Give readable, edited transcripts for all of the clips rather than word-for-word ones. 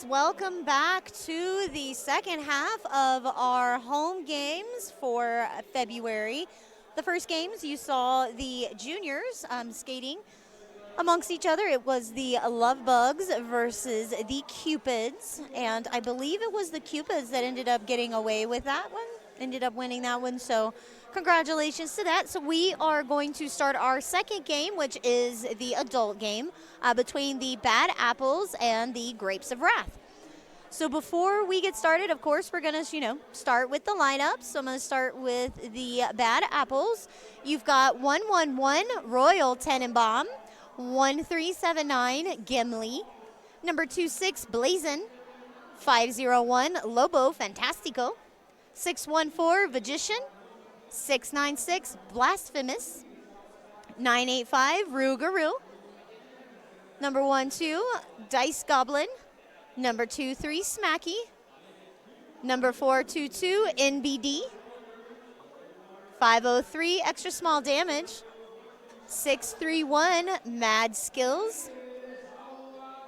welcome back to the second half of our home games for February. The first games you saw the juniors skating amongst each other. It was the Love Bugs versus the Cupids, and I believe it was the Cupids that ended up getting away with that one, ended up winning that one, so congratulations to that. So we are going to start our second game, which is the adult game between the Bad Apples and the Grapes of Wrath. So before we get started, of course, we're going to, start with the lineup. So I'm going to start with the Bad Apples. You've got 111 Royal Tenenbaum, 1379 Gimli, number 26 Blazin, 501 Lobo Fantastico, 614 Magician, 696 Blasphemous, 985 Rougarou, number 12 Dice Goblin, number 23 Smacky, number 422 NBD, 503 Extra Small Damage, 631 Mad Skills,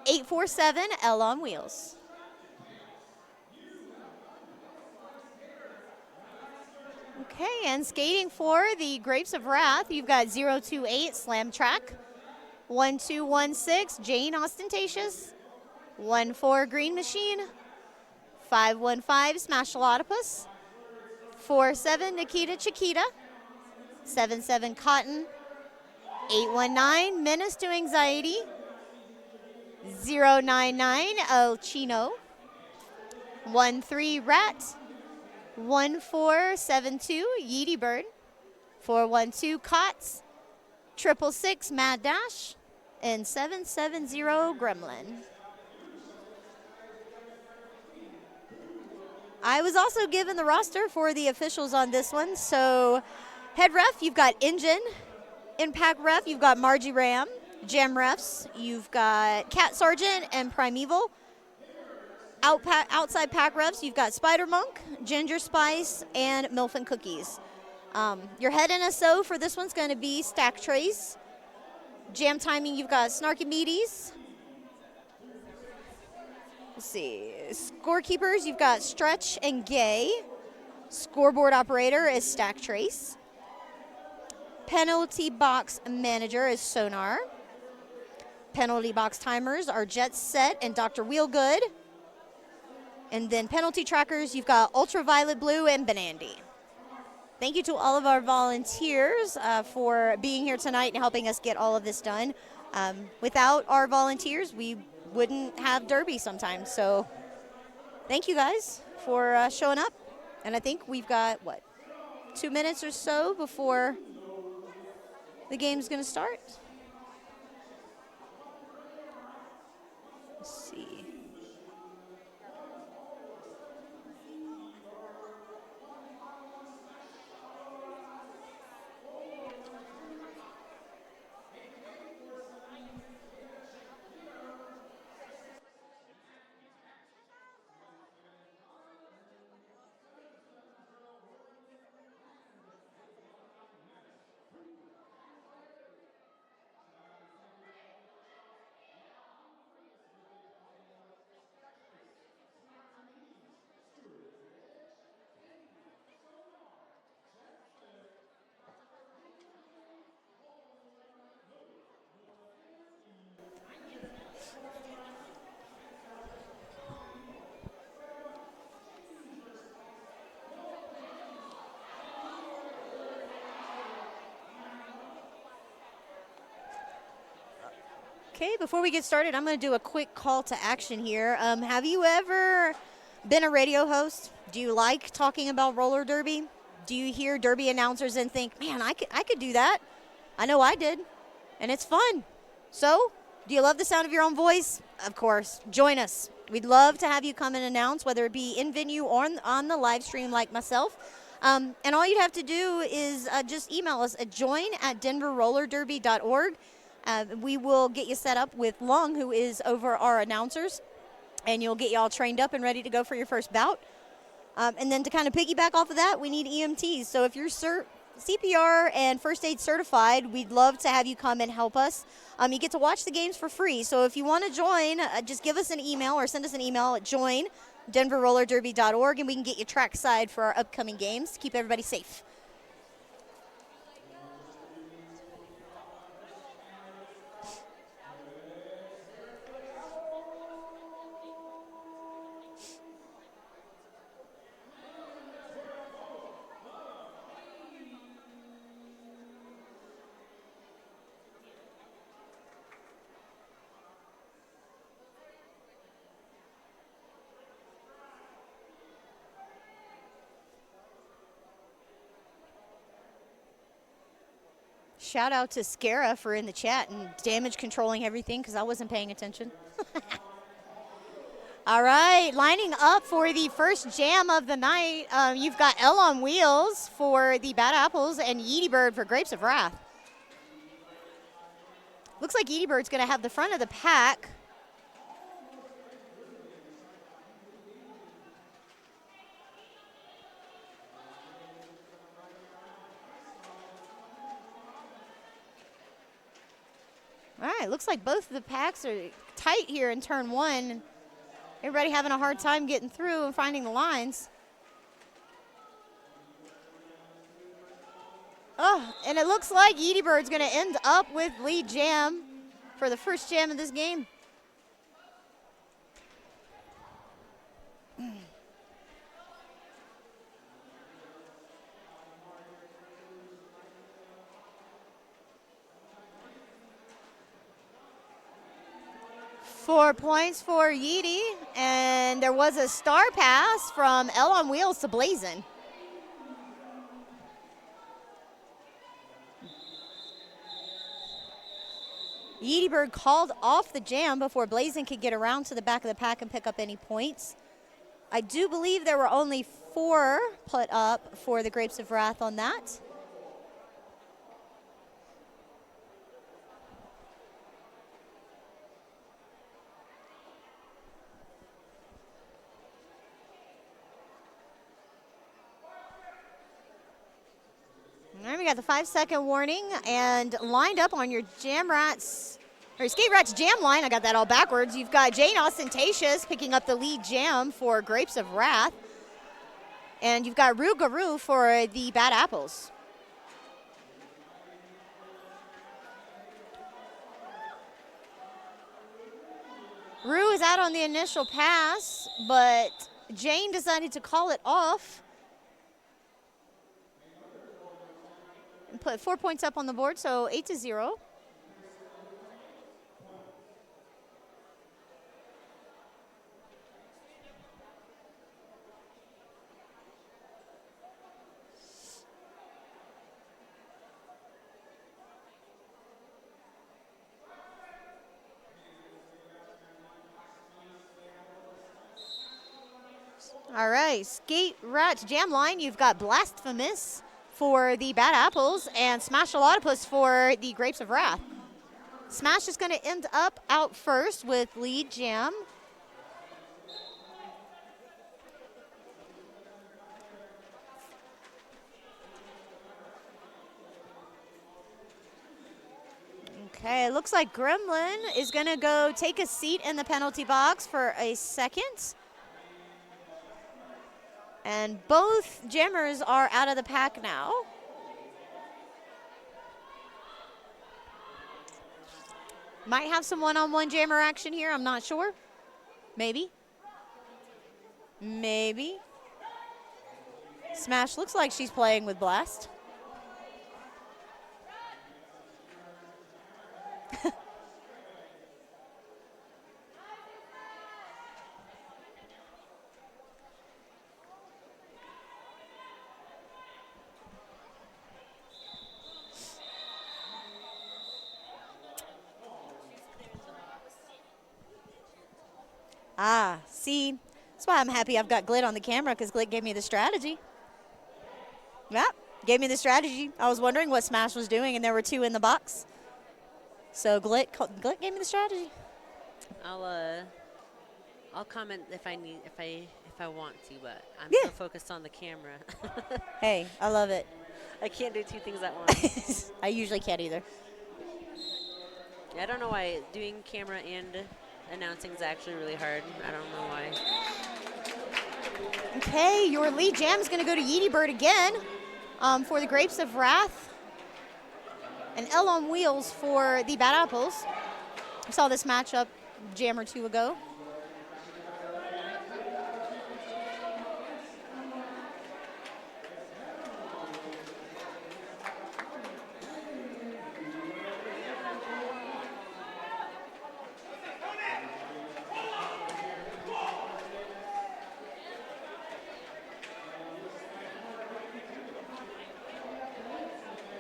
847 L on Wheels. Okay, and skating for the Grapes of Wrath, you've got 028 Slam Track, 1216 Jane Ostentatious, 14 Green Machine, 515 Smashalotopus, 47 Nikita Chiquita, 77 Cotton, 819 Menace to Anxiety, 099 El Chino, 13 Rat, 1472 Yeety Bird, 412 Cots, 666 Mad Dash, and 770 Gremlin. I was also given the roster for the officials on this one. So head ref, you've got Engine. Impact ref, you've got Margie Ram. Jam refs, you've got Cat Sergeant and Primeval. Outside pack refs, you've got Spider Monk, Ginger Spice, and Milf and Cookies. Your head NSO for this one's going to be Stack Trace. Jam timing, you've got Snarky Meaties. Let's see. Scorekeepers, you've got Stretch and Gay. Scoreboard operator is Stack Trace. Penalty box manager is Sonar. Penalty box timers are Jet Set and Dr. Wheelgood. And then penalty trackers, you've got Ultraviolet Blue and Benandy. Thank you to all of our volunteers for being here tonight and helping us get all of this done. Without our volunteers, we wouldn't have Derby sometimes. So thank you guys for showing up. And I think we've got, 2 minutes or so before the game's going to start. Let's see. Okay, before we get started, I'm going to do a quick call to action here. Have you ever been a radio host? Do you like talking about roller derby? Do you hear derby announcers and think, man, I could do that? I know I did, and it's fun. So, do you love the sound of your own voice? Of course. Join us. We'd love to have you come and announce, whether it be in venue or on the live stream like myself. And all you'd have to do is just email us at join@denverrollerderby.org. We will get you set up with Long, who is over our announcers, and you'll get you all trained up and ready to go for your first bout. And then to kind of piggyback off of that, we need EMTs. So if you're CPR and first aid certified. We'd love to have you come and help us. You get to watch the games for free. So if you want to join, just give us an email or send us an email at join.denverrollerderby.org, and we can get you trackside for our upcoming games to keep everybody safe. Shout out to Scara for in the chat and damage controlling everything because I wasn't paying attention. All right, lining up for the first jam of the night, you've got Elle on Wheels for the Bad Apples and Yeety Bird for Grapes of Wrath. Looks like Yeety Bird's going to have the front of the pack. All right, looks like both of the packs are tight here in turn one. Everybody having a hard time getting through and finding the lines. Oh, and it looks like Yeety Bird's going to end up with lead jam for the first jam of this game. Four points for Yeety, and there was a star pass from Elle on Wheels to Blazin. Yeety Bird called off the jam before Blazin could get around to the back of the pack and pick up any points. I do believe there were only 4 put up for the Grapes of Wrath on that. All right, we got the 5-second warning, and lined up on your Skate Rats jam line, I got that all backwards. You've got Jane Ostentatious picking up the lead jam for Grapes of Wrath, and you've got Rue Garou for the Bad Apples. Rue is out on the initial pass, but Jane decided to call it off. And put 4 points up on the board, so 8-0. All right, Skate Rats jam line, you've got Blasphemous for the Bad Apples and Smash-A-Lotopus for the Grapes of Wrath. Smash is going to end up out first with lead jam. Okay, it looks like Gremlin is going to go take a seat in the penalty box for a second. And both jammers are out of the pack now. Might have some one-on-one jammer action here, I'm not sure. Maybe. Maybe. Smash looks like she's playing with Blast. See, that's why I'm happy I've got Glit on the camera, because Glit gave me the strategy. Yeah, gave me the strategy. I was wondering what Smash was doing, and there were 2 in the box. So Glit gave me the strategy. I'll comment if I want to, but I'm so focused on the camera. Hey, I love it. I can't do two things at once. I usually can't either. Yeah, I don't know why doing camera and announcing is actually really hard. I don't know why. Okay, your lead jam is going to go to Yeety Bird again for the Grapes of Wrath. And L on Wheels for the Bad Apples. We saw this matchup jam or two ago.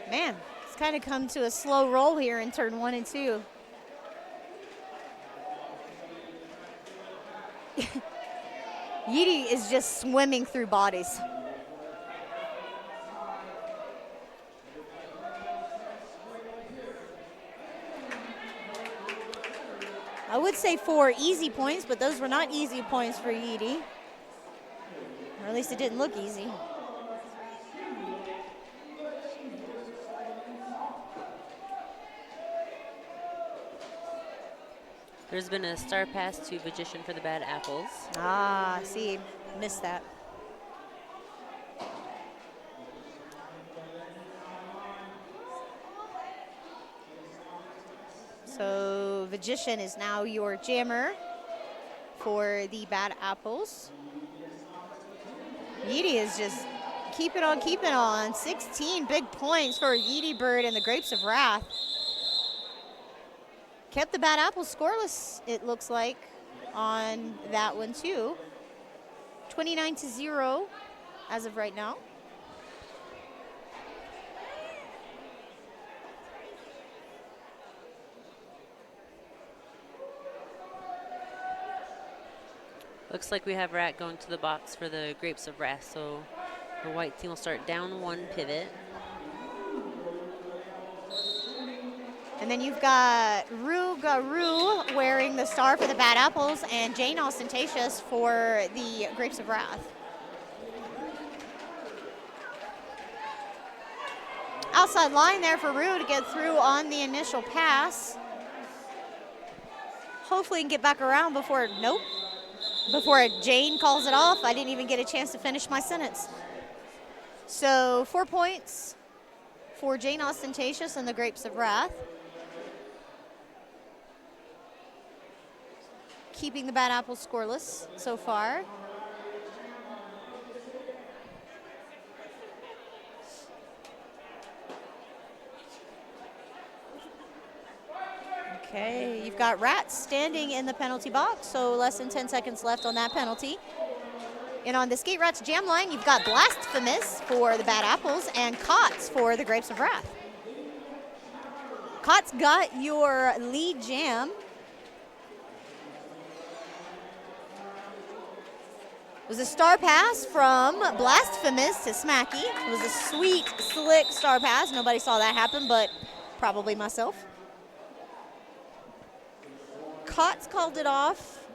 Man, it's kind of come to a slow roll here in turn 1 and 2. Yeety is just swimming through bodies. I would say 4 easy points, but those were not easy points for Yeety. Or at least it didn't look easy. There's been a star pass to Magician for the Bad Apples. Ah, see, missed that. So Magician is now your jammer for the Bad Apples. Yeety is just keeping on. 16 big points for Yeety Bird and the Grapes of Wrath. Kept the Bad Apples scoreless, it looks like, on that one too. 29-0 as of right now. Looks like we have Rat going to the box for the Grapes of Wrath, so the white team will start down 1 pivot. And then you've got Rue Garou wearing the star for the Bad Apples and Jane Ostentatious for the Grapes of Wrath. Outside line there for Rue to get through on the initial pass. Hopefully he can get back around before Jane calls it off. I didn't even get a chance to finish my sentence. So 4 points for Jane Ostentatious and the Grapes of Wrath. Keeping the Bad Apples scoreless so far. Okay, you've got Rat standing in the penalty box, so less than 10 seconds left on that penalty. And on the Skate Rats jam line, you've got Blasphemous for the Bad Apples and Cots for the Grapes of Wrath. Cots got your lead jam. It was a star pass from Blasphemous to Smacky. It was a sweet, slick star pass. Nobody saw that happen, but probably myself. Cots called it off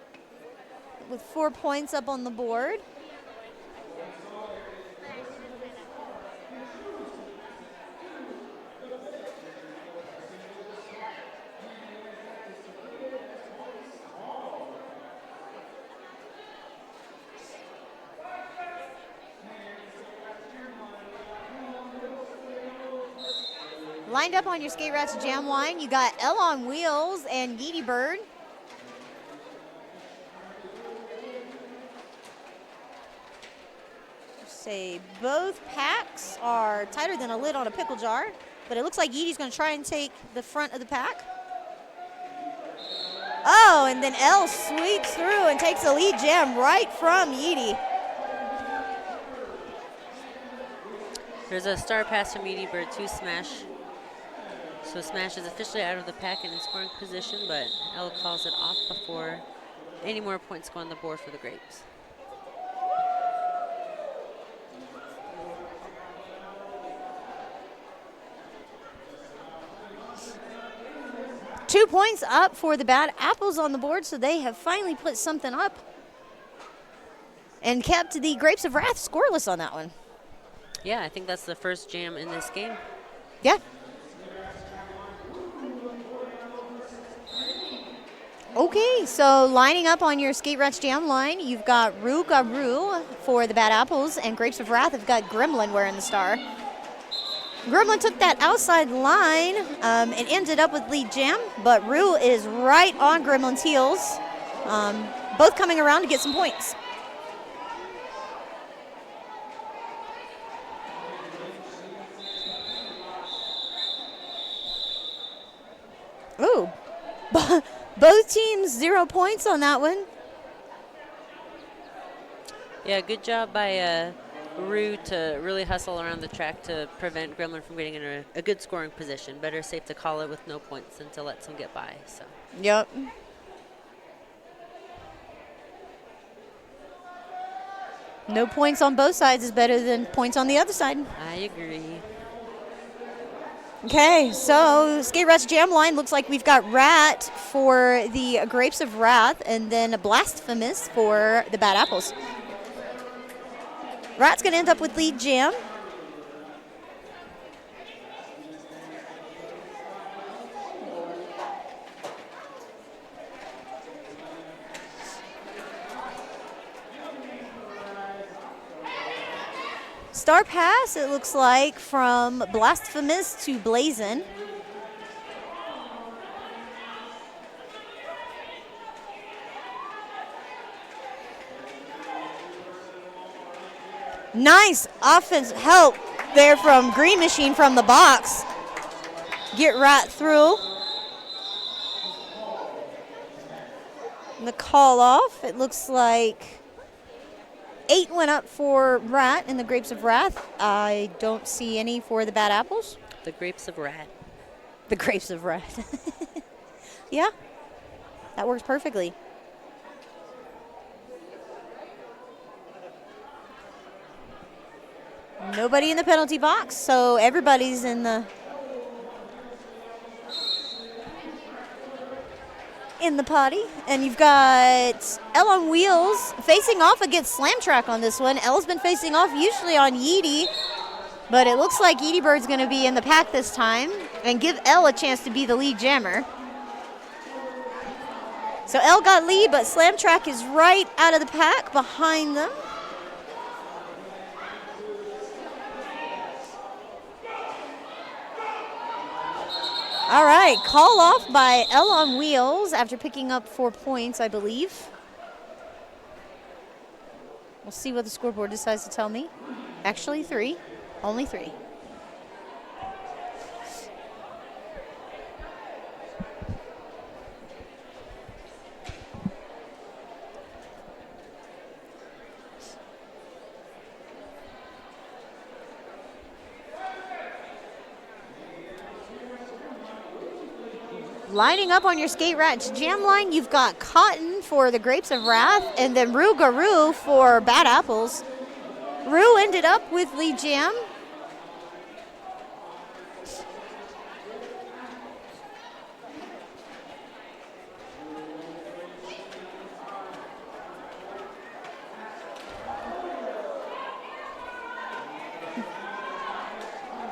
with 4 points up on the board. Lined up on your Skate Rats jam line, you got L on Wheels and Yeety Bird. Say both packs are tighter than a lid on a pickle jar, but it looks like Yeety's going to try and take the front of the pack. Oh, and then L sweeps through and takes a lead jam right from Yeety. There's a star pass from Yeety Bird to Smash. So Smash is officially out of the pack and in scoring position, but L calls it off before any more points go on the board for the Grapes. Two points up for the Bad Apples on the board, so they have finally put something up and kept the Grapes of Wrath scoreless on that one. Yeah, I think that's the first jam in this game. Yeah. Okay, so lining up on your Skate Rats Jam line, you've got Rue Garou for the Bad Apples, and Grapes of Wrath have got Gremlin wearing the star. Gremlin took that outside line and ended up with lead jam, but Rue is right on Gremlin's heels, both coming around to get some points. Ooh, both teams 0 points on that one. Yeah, good job by Rue to really hustle around the track to prevent Gremlin from getting in a good scoring position. Better safe to call it with no points than to let some get by. So. Yep. No points on both sides is better than points on the other side. I agree. Okay, so Skate Rats Jam line looks like we've got Rat for the Grapes of Wrath and then Blasphemous for the Bad Apples. Rat's going to end up with lead jam. Star pass, it looks like, from Blasphemous to Blazin. Nice offense help there from Green Machine from the box. Get right through. And the call off, it looks like 8 went up for Rat in the Grapes of Wrath. I don't see any for the Bad Apples. The Grapes of Wrath. The Grapes of Wrath. Yeah, that works perfectly. Nobody in the penalty box, so everybody's in the potty. And you've got Elle on Wheels facing off against Slam Track on this one. Elle's been facing off usually on Yeety, but it looks like Yeety Bird's going to be in the pack this time and give Elle a chance to be the lead jammer. So Elle got lead, but Slam Track is right out of the pack behind them. All right, call off by Elle on Wheels after picking up 4 points, I believe. We'll see what the scoreboard decides to tell me. Actually, 3. Only 3. Lining up on your Skate Rats Jam line, you've got Cotton for the Grapes of Wrath and then Rue Garou for Bad Apples. Rue ended up with lead jam.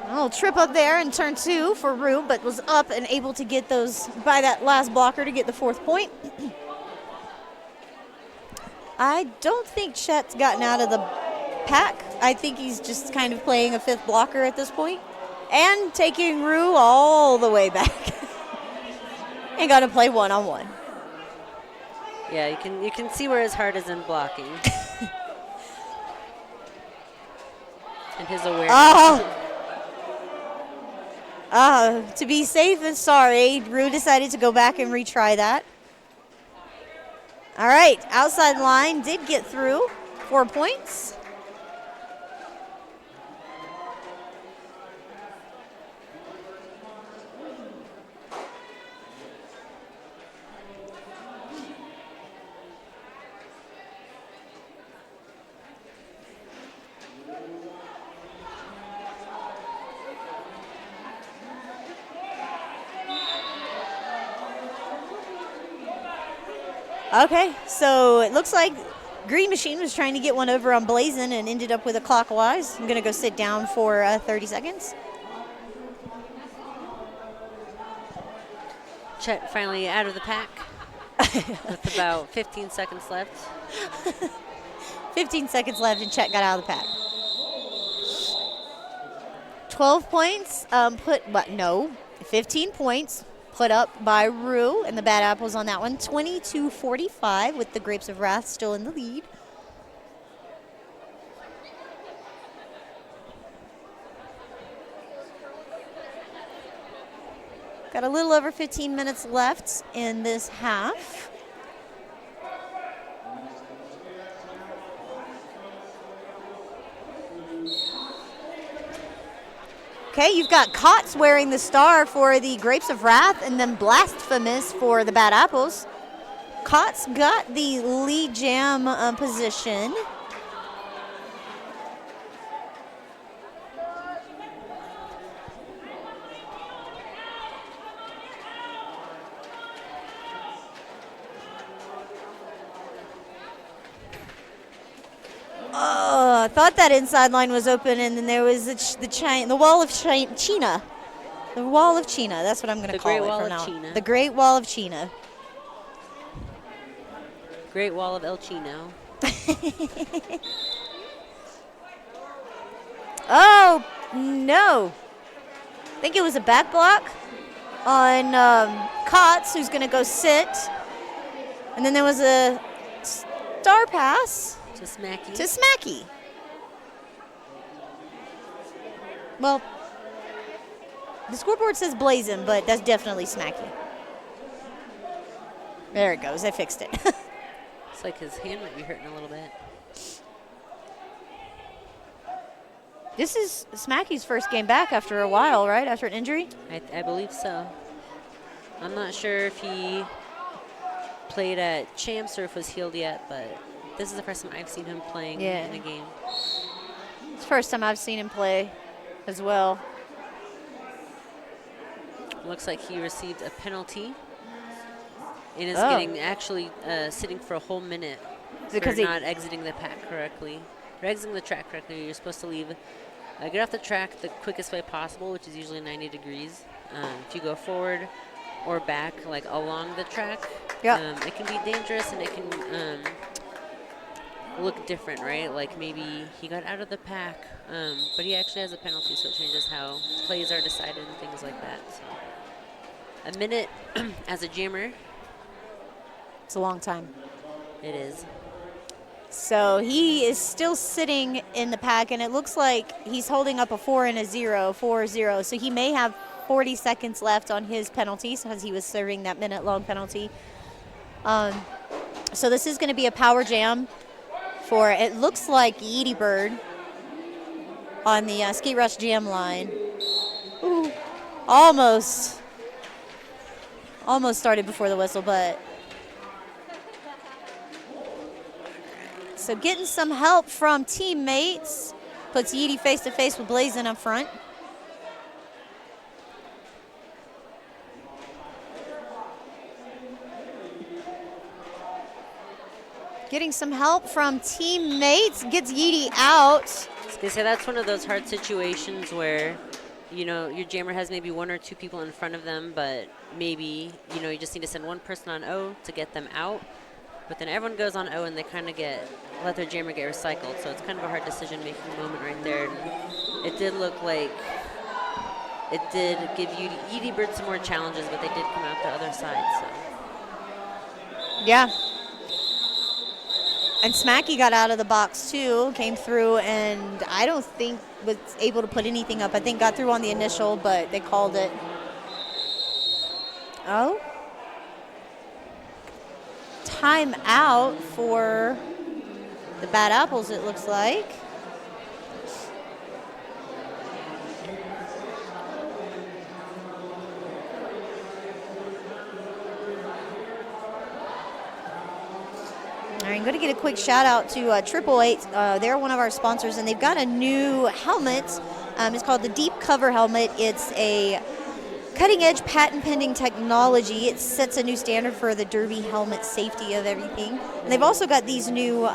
A little trip up there in turn 2 for Rue, but was up and able to get those by that last blocker to get the 4th point. I don't think Chet's gotten out of the pack. I think he's just kind of playing a 5th blocker at this point and taking Rue all the way back. And got to play one-on-one. Yeah, you can see where his heart is in blocking. And his awareness. To be safe and sorry, Rue decided to go back and retry that. All right, outside line did get through. 4 points. Okay, so it looks like Green Machine was trying to get one over on Blazin and ended up with a clockwise. I'm going to go sit down for 30 seconds. Chet finally out of the pack with about 15 seconds left. 15 seconds left, and Chet got out of the pack. 12 points 15 points put up by Rue and the Bad Apples on that one. 22-45 with the Grapes of Wrath still in the lead. Got a little over 15 minutes left in this half. Okay, you've got Kotz wearing the star for the Grapes of Wrath and then Blasphemous for the Bad Apples. Kotz got the lead jam position. I thought that inside line was open, and then there was the wall of China. The wall of China. That's what I'm going to call it from now on. The Great Wall of China. Great Wall of El Chino. Oh, no. I think it was a back block on Kotz, who's going to go sit. And then there was a star pass to Smacky. To Smacky. Well, the scoreboard says Blazin, but that's definitely Smacky. There it goes. I fixed it. It's like his hand might be hurting a little bit. This is Smacky's first game back after a while, right? After an injury? I believe so. I'm not sure if he played at Champs or if was healed yet, but this is the first time I've seen him playing in a game. It's the first time I've seen him play as well. Looks like he received a penalty and is getting sitting for a whole minute for not exiting the pack correctly. Or exiting the track correctly. You're supposed to leave, get off the track the quickest way possible, which is usually 90 degrees. If you go forward or back, like along the track, it can be dangerous and it can look different, right? Like maybe he got out of the pack, but he actually has a penalty, so it changes how plays are decided and things like that. So. A minute as a jammer. It's a long time. It is. So he is still sitting in the pack, and it looks like he's holding up a 4 and a 0, 4-0. So he may have 40 seconds left on his penalty because he was serving that minute-long penalty. So this is going to be a power jam for, it looks like Yeety Bird on the Ski Rush jam line. Ooh, almost started before the whistle, but. So getting some help from teammates puts Yeety face-to-face with Blazin up front. Getting some help from teammates gets Yeety out. I was gonna say that's one of those hard situations where, you know, your jammer has maybe 1 or 2 people in front of them, but maybe, you know, you just need to send one person on O to get them out. But then everyone goes on O and they kind of let their jammer get recycled. So it's kind of a hard decision-making moment right there. And it did look like it did give Yeety Bird some more challenges, but they did come out the other side. So. Yeah. And Smacky got out of the box too, came through, and I don't think was able to put anything up. I think got through on the initial, but they called it. Oh. Time out for the Bad Apples, it looks like. All right, I'm going to get a quick shout out to 888. They're one of our sponsors, and they've got a new helmet. It's called the Deep Cover Helmet. It's a cutting-edge patent-pending technology. It sets a new standard for the derby helmet safety of everything. And they've also got these new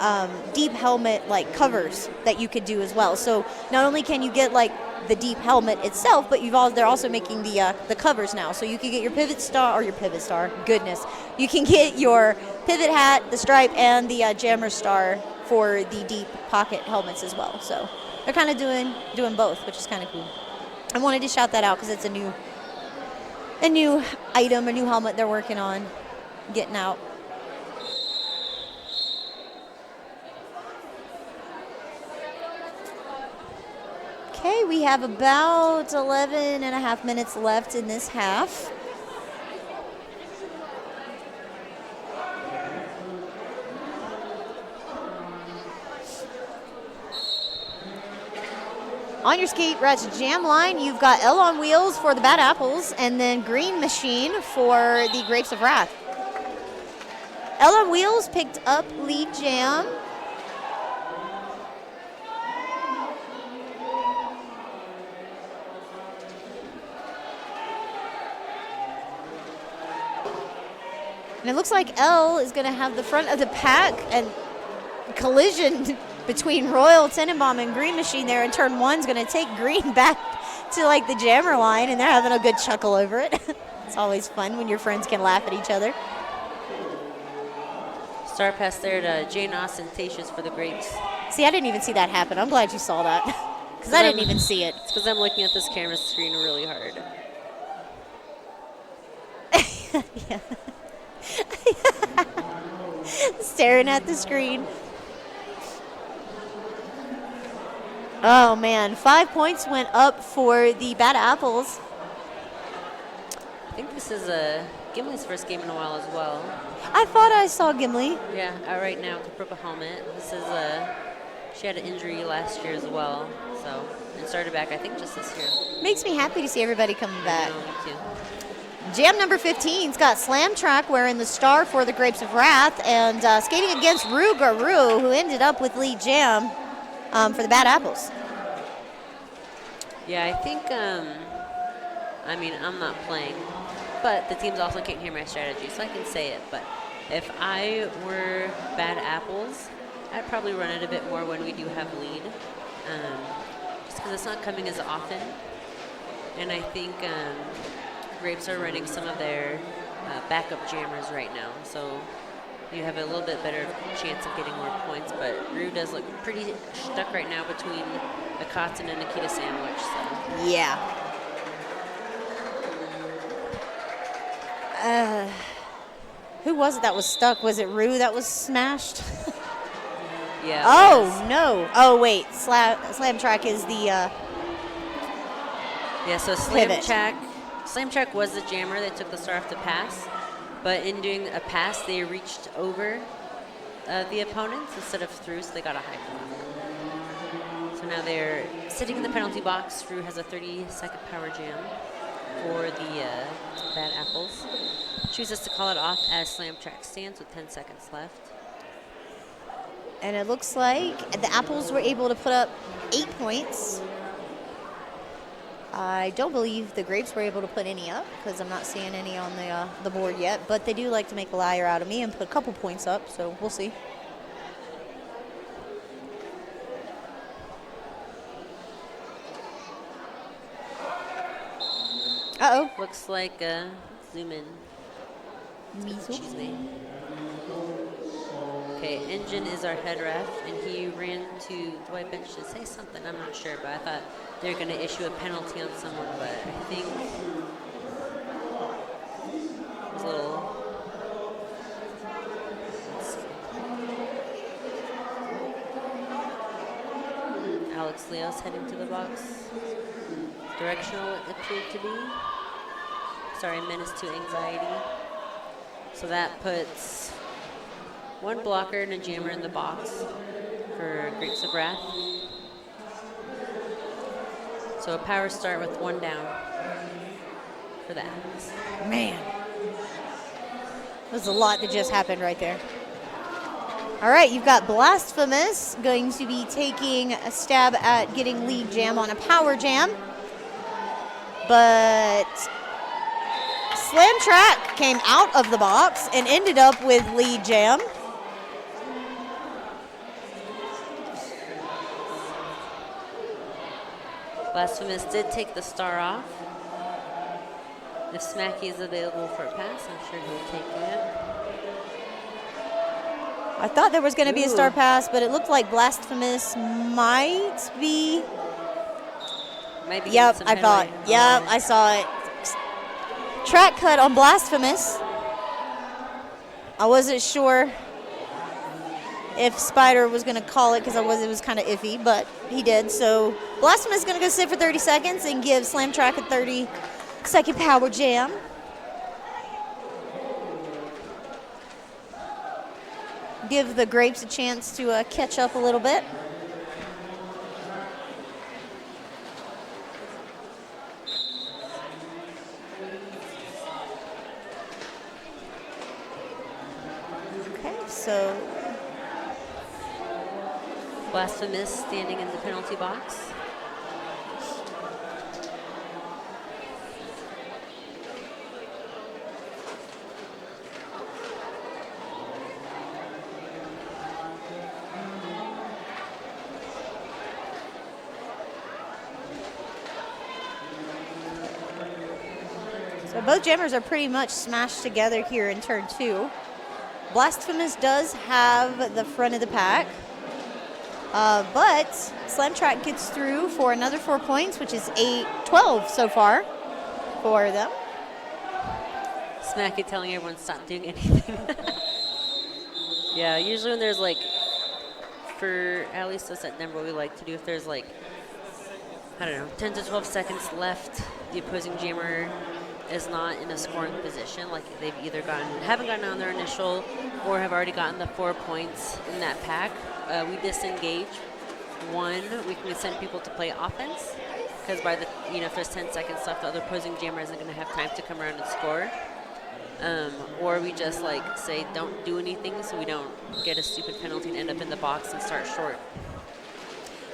deep helmet like covers that you could do as well. So not only can you get like the deep helmet itself, but they're also making the covers now. So you can get your pivot star, goodness. You can get your pivot hat, the stripe, and the jammer star for the deep pocket helmets as well. So they're kind of doing both, which is kind of cool. I wanted to shout that out because it's a new item, a new helmet they're working on getting out. Okay, we have about 11 and a half minutes left in this half. On your Skate Ratchet Jam line, you've got L on Wheels for the Bad Apples and then Green Machine for the Grapes of Wrath. L on Wheels picked up lead jam. And it looks like L is going to have the front of the pack, and collision between Royal Tenenbaum and Green Machine there in turn 1's going to take Green back to like the jammer line, and they're having a good chuckle over it. It's always fun when your friends can laugh at each other. Star pass there to Jane Ostentatious for the Grapes. See, I didn't even see that happen. I'm glad you saw that because I didn't even see it. It's because I'm looking at this camera screen really hard. Yeah. Staring at the screen. Oh man, 5 points went up for the Bad Apples. I think this is Gimli's first game in a while as well. I thought I saw Gimli. Yeah, right now with the purple helmet. This is she had an injury last year as well, so and started back I think just this year. Makes me happy to see everybody coming back. Me too. Jam number 15's got Slam Track wearing the star for the Grapes of Wrath and skating against Rue Garou, who ended up with lead jam for the Bad Apples. Yeah, I think, I mean, I'm not playing, but the teams also can't hear my strategy, so I can say it. But if I were Bad Apples, I'd probably run it a bit more when we do have lead, just because it's not coming as often. And I think Grapes are running some of their backup jammers right now, so you have a little bit better chance of getting more points. But Rue does look pretty stuck right now between a Kotzen and Nikita Sandwich. So. Yeah. Who was it that was stuck? Was it Rue that was smashed? Yeah. Oh, no. Oh, wait. Slam Track is the yeah, so Slam Track was the jammer. They took the star off the pass. But in doing a pass, they reached over the opponents instead of through, so they got a high point. So now they're sitting in the penalty box. Rue has a 30-second power jam for the Bad Apples. Chooses to call it off as Slam Track stands with 10 seconds left. And it looks like the Apples were able to put up 8 points. I don't believe the Grapes were able to put any up because I'm not seeing any on the board yet. But they do like to make a liar out of me and put a couple points up, so we'll see. Uh-oh. Looks like zoom in. Excuse me. Okay, Engine is our head ref, and he ran to the white bench to say something. I'm not sure, but I thought they were going to issue a penalty on someone, but I think it was a little. Let's see. Alex Leos heading to the box. Directional it appeared to be. Sorry, menace to anxiety. So that puts one blocker and a jammer in the box for Grapes of Wrath. So a power start with one down for that. Man. There's a lot that just happened right there. All right, you've got Blasphemous going to be taking a stab at getting lead jam on a power jam. But Slam Track came out of the box and ended up with lead jam. Blasphemous did take the star off. If Smacky is available for a pass, I'm sure he'll take it. I thought there was going to be a Ooh. star pass, but it looked like Blasphemous might be. Might be Yep, some I thought. headway. Yep, Oh. I saw it. Track cut on Blasphemous. I wasn't sure if Spider was going to call it because it was kind of iffy, but he did. So Blasphemous is going to go sit for 30 seconds and give Slam Track a 30-second power jam. Give the Grapes a chance to catch up a little bit. Okay, so Blasphemous standing in the penalty box. So both jammers are pretty much smashed together here in turn 2. Blasphemous does have the front of the pack, but Slam Track gets through for another 4 points, which is 12 so far for them. Smacky telling everyone stop doing anything. Yeah, usually when there's like, for at least us at Denver, we like to do if there's like, I don't know, 10 to 12 seconds left, the opposing jammer is not in a scoring position, like they've either haven't gotten on their initial or have already gotten the 4 points in that pack, we disengage. One, we can send people to play offense because by the, if there's 10 seconds left, the other opposing jammer isn't going to have time to come around and score. Or we just like say don't do anything so we don't get a stupid penalty and end up in the box and start short.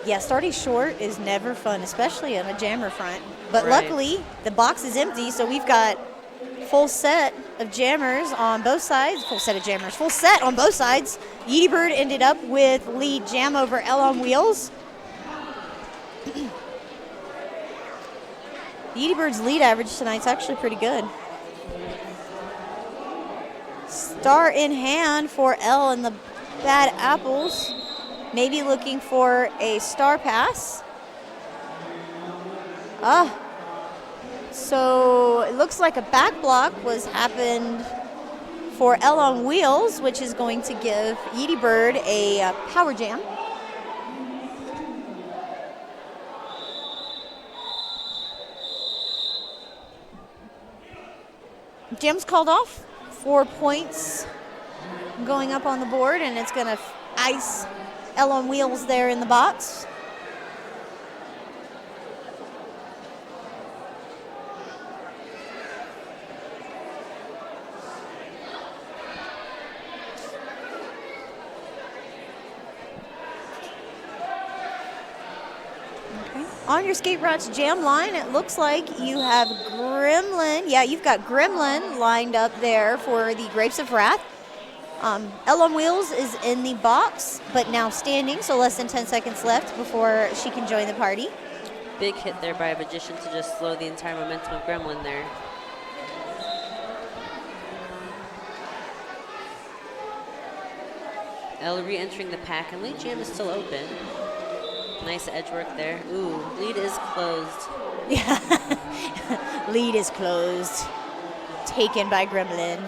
Yeah, starting short is never fun, especially on a jammer front. But Right. luckily, the box is empty, so we've got full set of jammers on both sides. Full set on both sides. Yeety Bird ended up with lead jam over L on Wheels. Yeety Bird's lead average tonight's actually pretty good. Star in hand for L and the Bad Apples. Maybe looking for a star pass. So it looks like a back block happened for L on Wheels, which is going to give Yeety Bird a power jam. Jam's called off. 4 points going up on the board, and it's going to ice L on Wheels there in the box. Okay. On your Skate Rats jam line, it looks like you have Gremlin. Yeah, you've got Gremlin lined up there for the Grapes of Wrath. L on Wheels is in the box, but now standing, so less than 10 seconds left before she can join the party. Big hit there by a Magician to just slow the entire momentum of Gremlin there. L re-entering the pack, and lead jam is still open. Nice edge work there. Ooh, lead is closed. Yeah, lead is closed. Taken by Gremlin.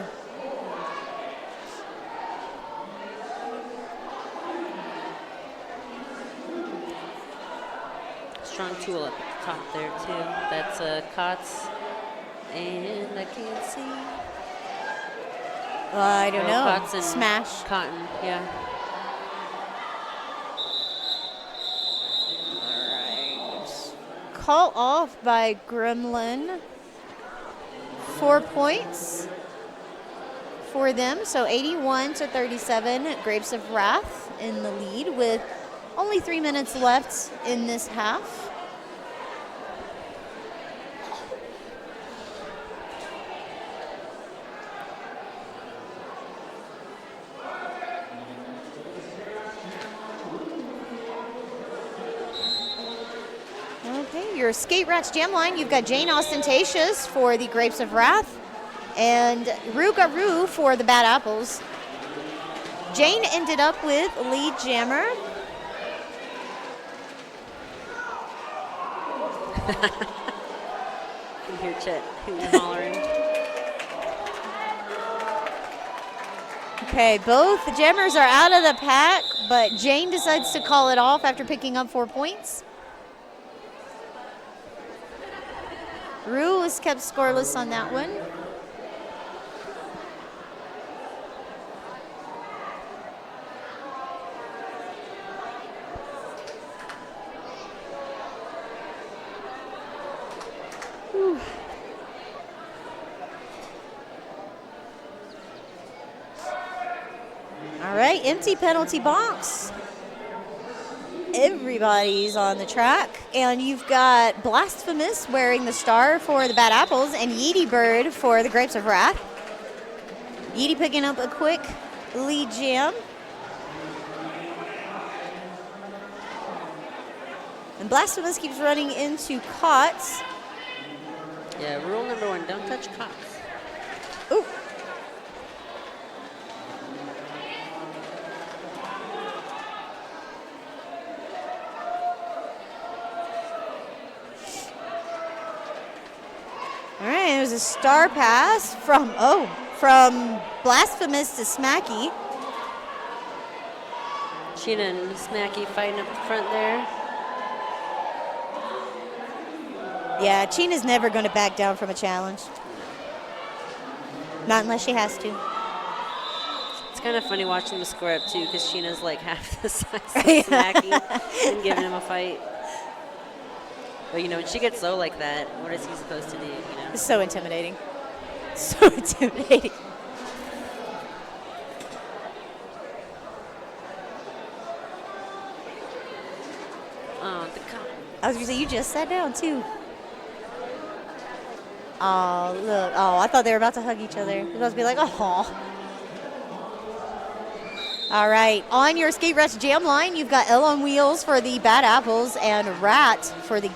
Strong tool up at the top there too. That's Kotz, and I can't see. I don't know. Kotz and Smash. Cotton, yeah. All right. Call off by Gremlin. 4 points for them. So 81-37. Grapes of Wrath in the lead with only 3 minutes left in this half. your Skate Rats Jam line, you've got Jane Ostentatious for the Grapes of Wrath and Rugaru for the Bad Apples. Jane ended up with lead jammer. You hear Chet hooting and hollering. Okay, both the jammers are out of the pack, but Jane decides to call it off after picking up 4 points. Rue was kept scoreless on that one. Whew. All right, empty penalty box. Everybody's on the track, and you've got Blasphemous wearing the star for the Bad Apples and Yeety Bird for the Grapes of Wrath. Yeety picking up a quick lead jam. And Blasphemous keeps running into Cots. Yeah, rule number 1, don't touch Cots. Ooh. All right, there's a star pass from Blasphemous to Smacky. Sheena and Smacky fighting up front there. Yeah, Cheena's never going to back down from a challenge. Not unless she has to. It's kind of funny watching them score up too, because Sheena's like half the size of Smacky and giving him a fight. But you know, when she gets low like that, what is he supposed to do? You know? It's so intimidating. So intimidating. Oh, the cop. I was going to say, you just sat down too. Oh, look. Oh, I thought they were about to hug each other. I was about to be like, oh. All right. On your Skate Rats Jam line, you've got Elle on Wheels for the Bad Apples and Rat for the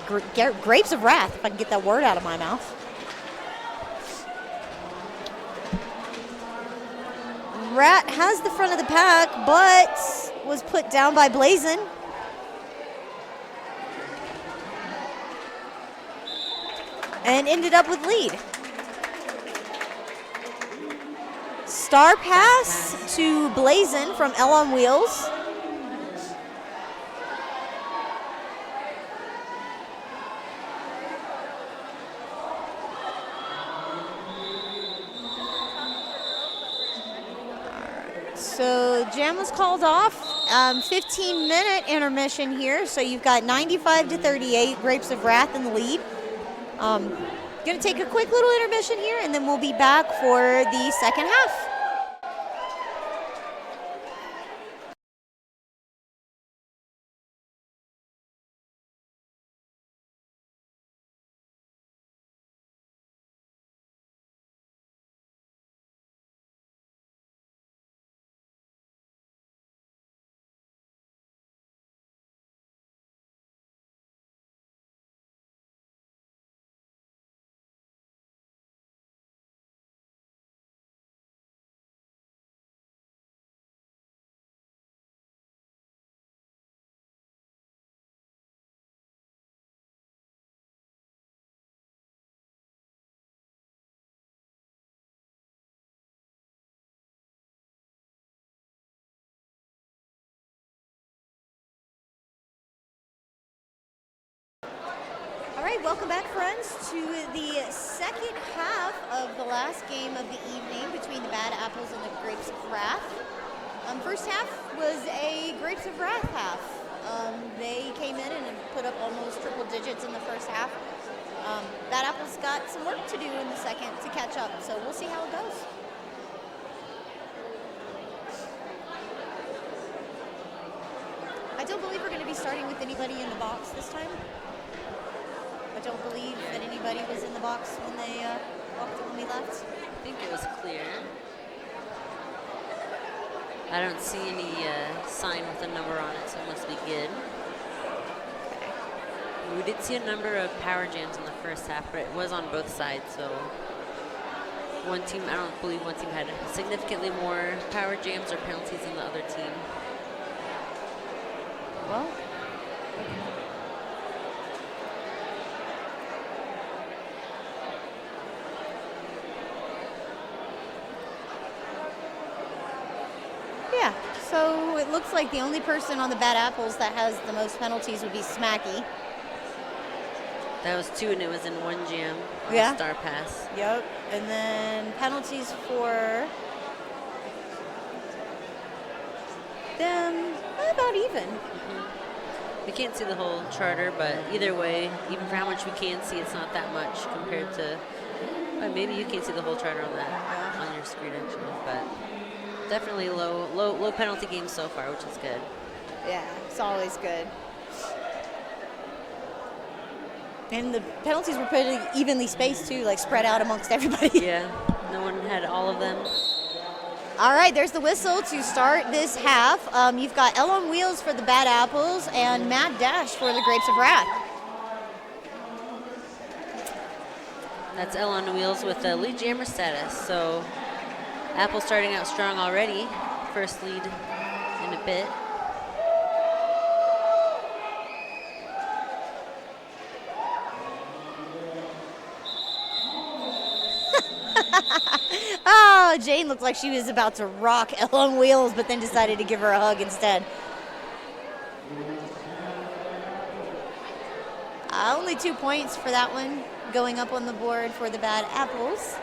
Grapes of Wrath, if I can get that word out of my mouth. Rat has the front of the pack, but was put down by Blazin'. And ended up with lead. Star pass to Blazin' from Elle on Wheels. So jam was called off. 15-minute intermission here. So you've got 95-38, Grapes of Wrath in the lead. Going to take a quick little intermission here, and then we'll be back for the second half. All right, welcome back, friends, to the second half of the last game of the evening between the Bad Apples and the Grapes of Wrath. First half was a Grapes of Wrath half. They came in and put up almost triple digits in the first half. Bad Apples got some work to do in the second to catch up, so we'll see how it goes. I don't believe we're going to be starting with anybody in the box this time. I don't believe that anybody was in the box when they walked when we left. I think it was clear. I don't see any sign with a number on it, so it must be good. Okay. We did see a number of power jams in the first half, but it was on both sides. So one team, I don't believe one team had significantly more power jams or penalties than the other team. Well, yeah, so it looks like the only person on the Bad Apples that has the most penalties would be Smacky. That was 2, and it was in one jam. On Yeah. the Star Pass. Yep. And then penalties for them, about even. We can't see the whole charter, but either way, even for how much we can see, it's not that much compared to. Maybe you can't see the whole charter on that on your screen actually, but definitely low penalty games so far, which is good. Yeah, it's always good. And the penalties were pretty evenly spaced too, like spread out amongst everybody. Yeah, no one had all of them. All right, there's the whistle to start this half. You've got Elle on Wheels for the Bad Apples and Mad Dash for the Grapes of Wrath. That's Elle on Wheels with the lead jammer status. So Apple starting out strong already. First lead in a bit. Oh, Jane looked like she was about to rock Elle on Wheels, but then decided to give her a hug instead. Only 2 points for that one going up on the board for the Bad Apples.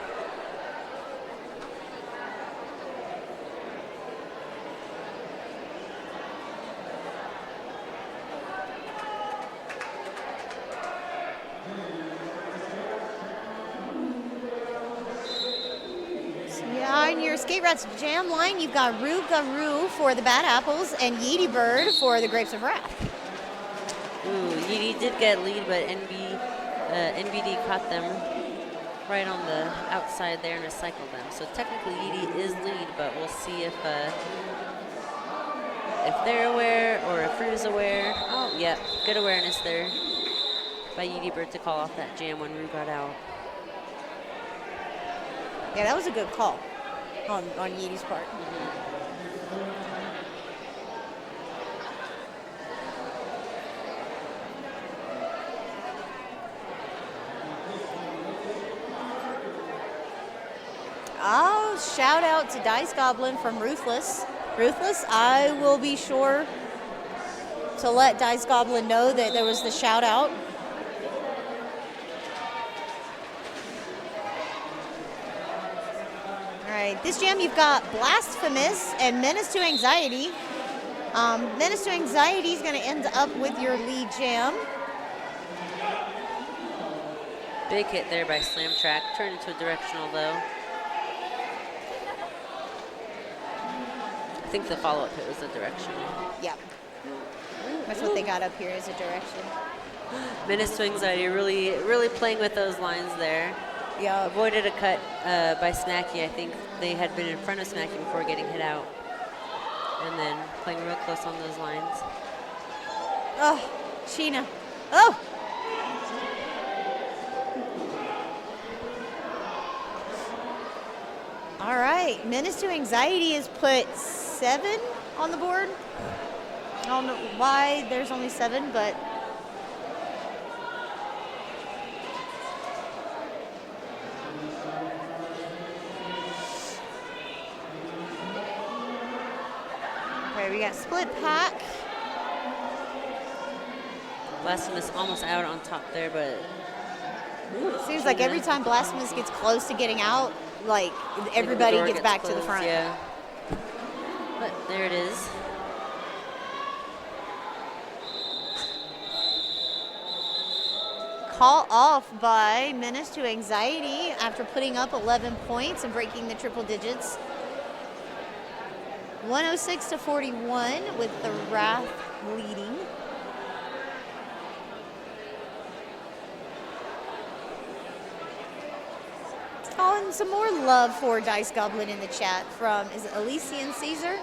On your Skate Rats Jam line, you've got Roo Garoo for the Bad Apples and Yeety Bird for the Grapes of Wrath. Ooh, Yeety did get lead, but NBD caught them right on the outside there and recycled them. So technically Yeety is lead, but we'll see if they're aware or if Roo's aware. Oh, yeah, good awareness there by Yeety Bird to call off that jam when Roo got out. Yeah, that was a good call on Yeety's part. Oh, shout out to Dice Goblin from Ruthless. Ruthless, I will be sure to let Dice Goblin know that there was the shout out. All right, this jam you've got Blasphemous and Menace to Anxiety. Menace to Anxiety is going to end up with your lead jam. Big hit there by Slam Track. Turned into a directional though. I think the follow-up hit was a directional. Yep. That's what they got up here as a direction. Menace to Anxiety really playing with those lines there. Yeah. Avoided a cut by Snacky. I think they had been in front of Snacky before getting hit out. And then playing real close on those lines. Oh, Sheena. Oh! All right, Menace to Anxiety has put 7 on the board. I don't know why there's only 7, but okay, we got split pack. Blasphemous almost out on top there, but Seems like every time Blasphemous gets close to getting out, like everybody gets back to the front. Yeah. But there it is. Call off by Menace to Anxiety after putting up 11 points and breaking the triple digits. 106 to 41 with the Wrath leading. Oh, and some more love for Dice Goblin in the chat from, is it Elysian Caesar?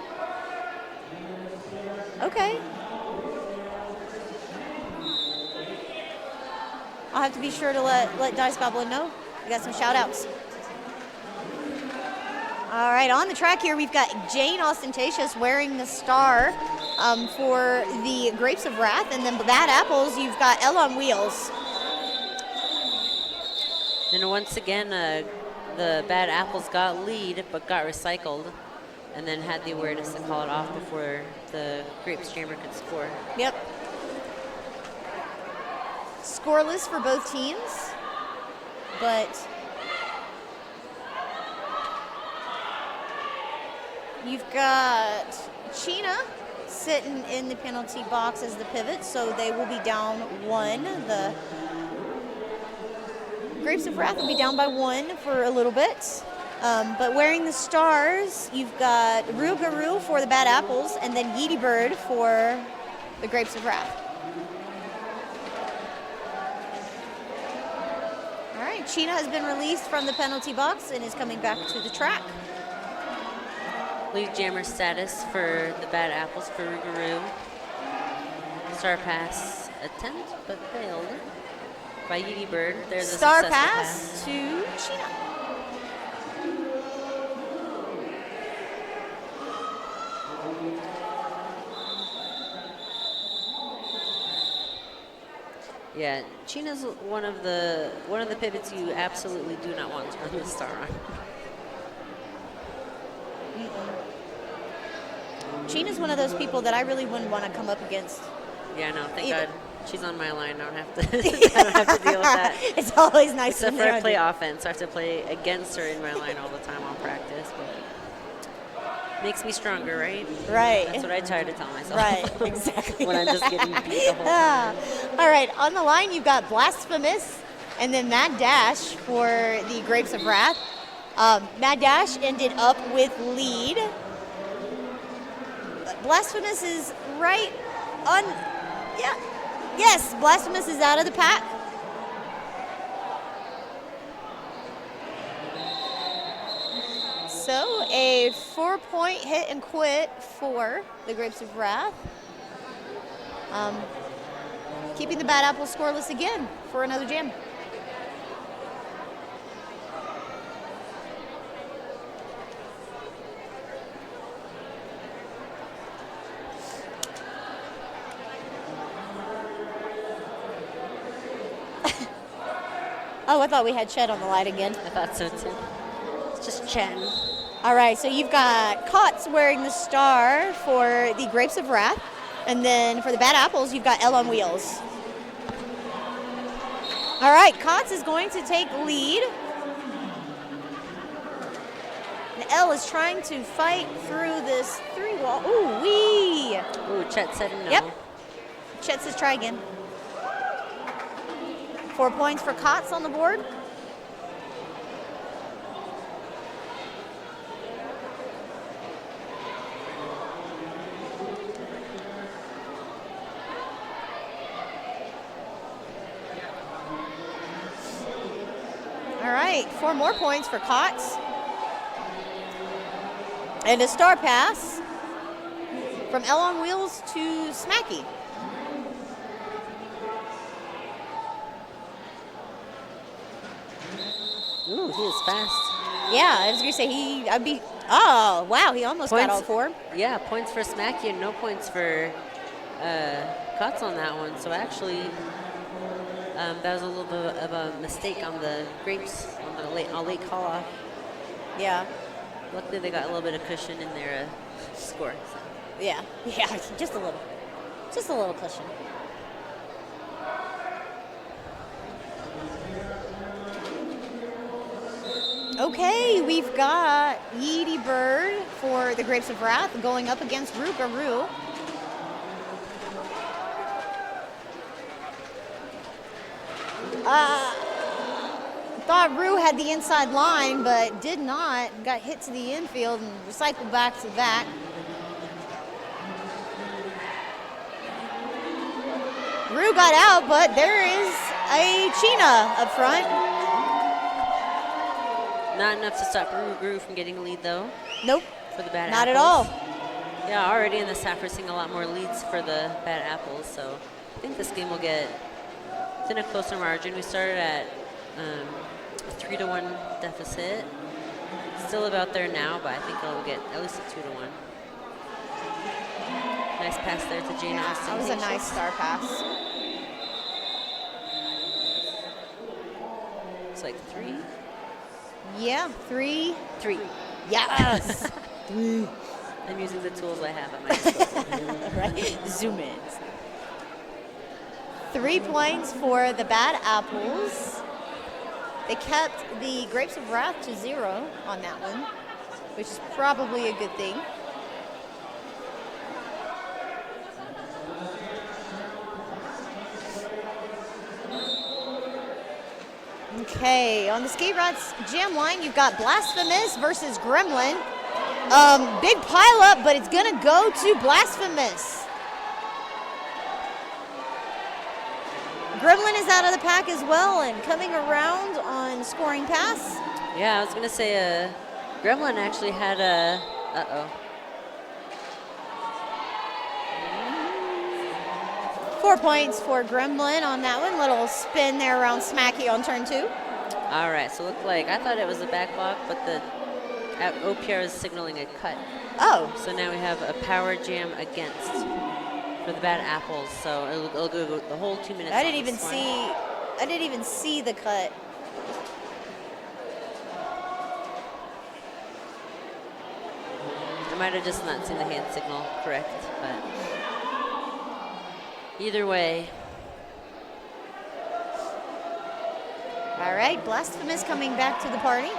Okay. I'll have to be sure to let Dice Goblin know. We got some shout outs. All right, on the track here, we've got Jane Ostentatious wearing the star for the Grapes of Wrath, and then Bad Apples, you've got Elle on Wheels. And once again, the Bad Apples got lead, but got recycled, and then had the awareness to call it off before the Grapes Jammer could score. Yep. Scoreless for both teams, but you've got Chyna sitting in the penalty box as the pivot, so they will be down 1. The Grapes of Wrath will be down by 1 for a little bit. But wearing the stars, you've got Rougarou for the Bad Apples, and then Yeety Bird for the Grapes of Wrath. All right, Chyna has been released from the penalty box and is coming back to the track. Lead jammer status for the Bad Apples for Rougarou. Star pass attempt, but failed by Yeety Bird. There's a Star successful pass to Chyna. Yeah, Chyna's one of the pivots you absolutely do not want to run the star on. Chyna's one of those people that I really wouldn't want to come up against. Yeah, no, thank Either. God she's on my line. I don't have to. I don't have to deal with that. It's always nice Except when for they're I play on offense, I have to play against her in my line all the time on practice. But makes me stronger, right? Right. That's what I try to tell myself. Right, exactly. When I'm just getting beat the whole time. All right, on the line you've got Blasphemous and then Mad Dash for the Grapes of Wrath. Mad Dash ended up with lead. Blasphemous is right on, yeah. Yes, Blasphemous is out of the pack. So a 4-point hit and quit for the Grapes of Wrath. Keeping the Bad Apples scoreless again for another jam. Oh, I thought we had Chet on the line again. I thought so too. It's just chatting. All right, so you've got Kotz wearing the star for the Grapes of Wrath. And then for the Bad Apples, you've got Elle on Wheels. All right, Kotz is going to take lead. And Elle is trying to fight through this 3-wall. Ooh, wee! Ooh, Chet said no. Yep. Chet says try again. 4 points for Kotz on the board. All right, 4 more points for Kotz. And a star pass from Elle on Wheels to Smacky. Ooh, he is fast. Yeah, I was gonna say oh, wow, he almost got all 4. Yeah, points for Smacky and no points for Kotz on that one. So actually, that was a little bit of a mistake on the Grapes on the late call off. Yeah. Luckily, they got a little bit of cushion in their score. So. Yeah, just a little. Just a little cushion. Okay, we've got Yeety Bird for the Grapes of Wrath going up against Rougarou. Thought Rue had the inside line, but did not. Got hit to the infield and recycled back to the back. Rue got out, but there is a Chyna up front. Not enough to stop Rougarou from getting a lead, though. Nope. For the Bad Not Apples. at all. Yeah, already in this half, we're seeing a lot more leads for the Bad Apples, so I think this game will get within a closer margin. We started at a 3-1 deficit. Still about there now, but I think it'll get at least a 2-1. Nice pass there to Jane Austin. That was a nice star pass. It's like 3. Yeah, 3. 3. Yes. 3. I'm using the tools I have at my disposal. Right? Zoom in. 3 points for the Bad Apples. They kept the Grapes of Wrath to 0 on that one, which is probably a good thing. Okay, on the Skate Rats Jam line, you've got Blasphemous versus Gremlin. Big pile up, but it's gonna go to Blasphemous. Gremlin is out of the pack as well and coming around on scoring pass. Yeah, I was gonna say Gremlin actually had a, 4 points for Gremlin on that one. Little spin there around Smacky on turn 2. All right, so looked like, I thought it was a back block, but the OPR is signaling a cut. Oh. So now we have a power jam against for the Bad Apples. So it'll go the whole 2 minutes. I didn't even see the cut. I might have just not seen the hand signal correct, but either way. All right, Blasphemous coming back to the party.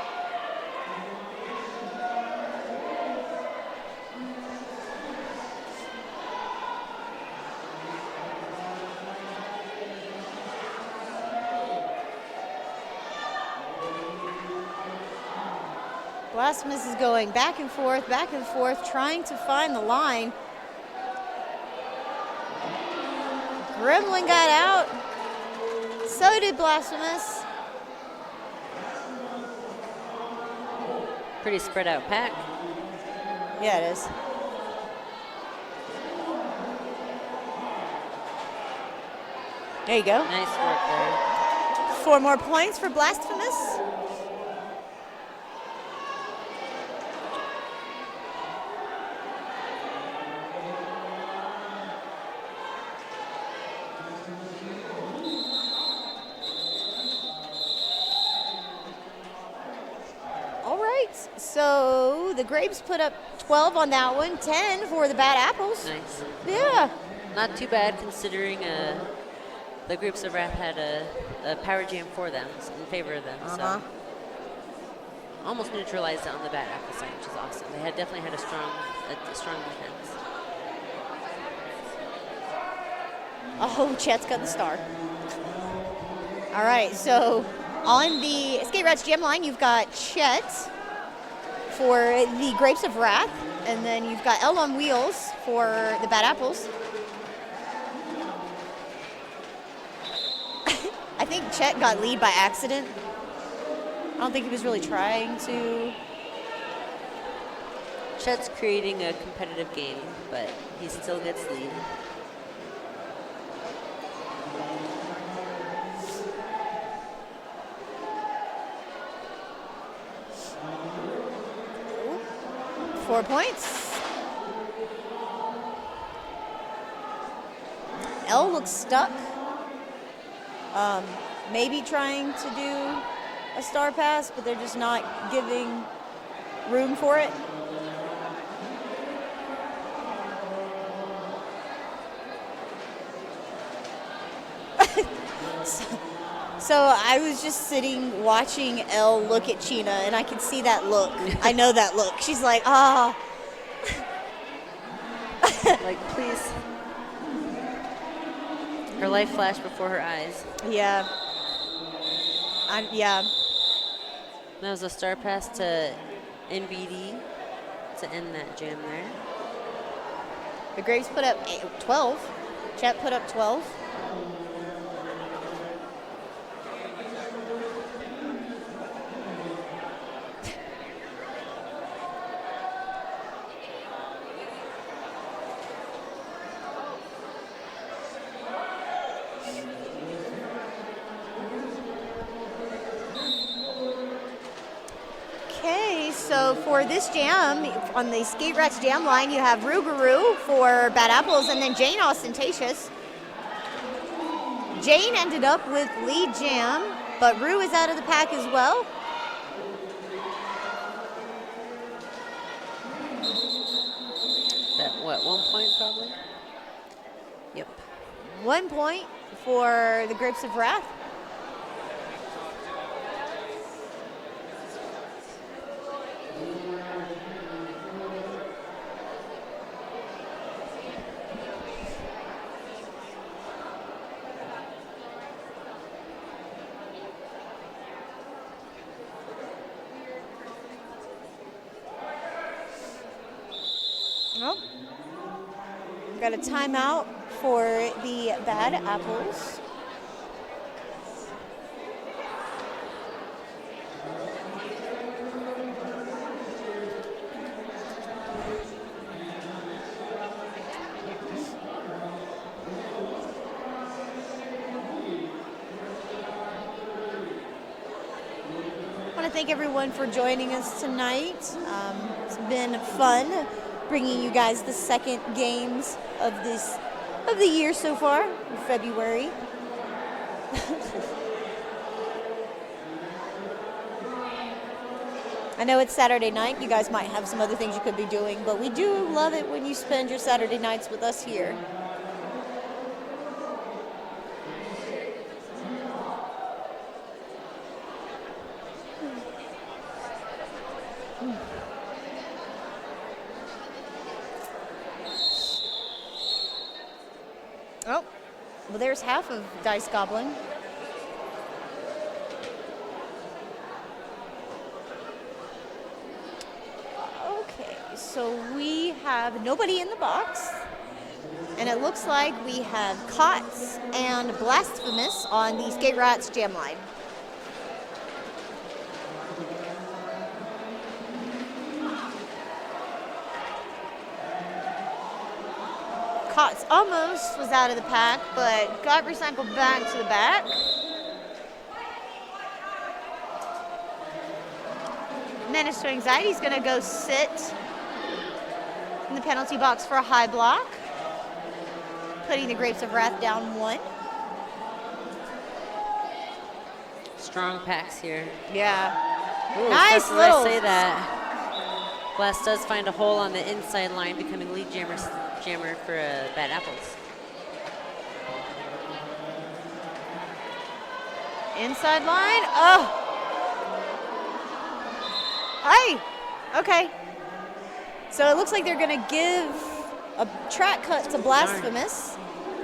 Blasphemous is going back and forth, trying to find the line. Gremlin got out. So did Blasphemous. Pretty spread out pack. Yeah, it is. There you go. Nice work there. 4 more points for Blasphemous. So the Grapes put up 12 on that one, 10 for the Bad Apples. Nice. Yeah. Not too bad considering the Grapes of Wrath had a power jam for them, in favor of them. So almost neutralized it on the Bad Apple side, which is awesome. They had definitely had a strong defense. Oh, Chet's got the star. All right, so on the Skate Rats Gem line, you've got Chet for the Grapes of Wrath, and then you've got L on Wheels for the Bad Apples. I think Chet got lead by accident. I don't think he was really trying to. Chet's creating a competitive game, but he still gets lead. Ooh. 4 points. L looks stuck. Maybe trying to do a star pass, but they're just not giving room for it. So I was just sitting watching Elle look at Chyna, and I could see that look. I know that look. She's like, ah. Like, please. Her life flashed before her eyes. Yeah. Yeah. That was a star pass to NBD to end that jam there. The Grapes put up 12. Chet put up 12. for this jam, on the Skate Rats jam line, you have Rougarou for Bad Apples, and then Jane Ostentatious. Jane ended up with lead jam, but Rue is out of the pack as well. That, what, 1 point probably? Yep. 1 point for the Grapes of Wrath. Oh. Got a timeout for the Bad Apples. I want to thank everyone for joining us tonight. It's been fun bringing you guys the second games of the year so far, in February. I know it's Saturday night. You guys might have some other things you could be doing, but we do love it when you spend your Saturday nights with us here. Oh, well, there's half of Dice Goblin. Okay, so we have nobody in the box. And it looks like we have Cots and Blasphemous on the Skate Rats jam line. Cots almost was out of the pack, but got recycled back to the back. Menace to Anxiety is going to go sit in the penalty box for a high block, putting the Grapes of Wrath down 1. Strong packs here. Yeah. Ooh, Nice just as little. I say that, Blast does find a hole on the inside line, becoming lead jammer for Bad Apples. Inside line. Oh. Hi. Okay. So it looks like they're going to give a track cut to Blasphemous.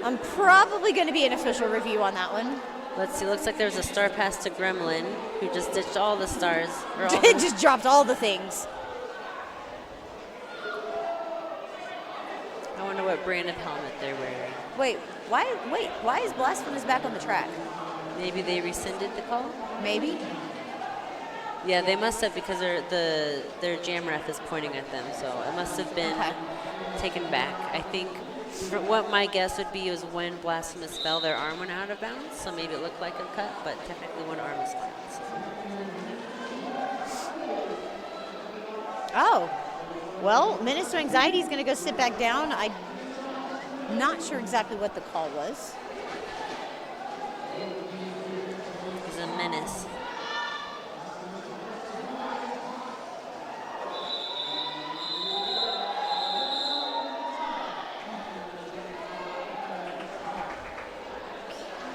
I'm probably going to be an official review on that one. Let's see, looks like there's a star pass to Gremlin, who just ditched all the stars. It just dropped all the things. I wonder what brand of helmet they're wearing. Wait, why is Blasphemous back on the track? Maybe they rescinded the call? Maybe. Yeah, they must have, because their jam ref is pointing at them, so it must have been taken back. I think what my guess would be is when Blasphemous fell, their arm went out of bounds, so maybe it looked like a cut, but technically one arm is fine. So. Oh. Well, Menace to Anxiety is going to go sit back down. I'm not sure exactly what the call was. He's a menace.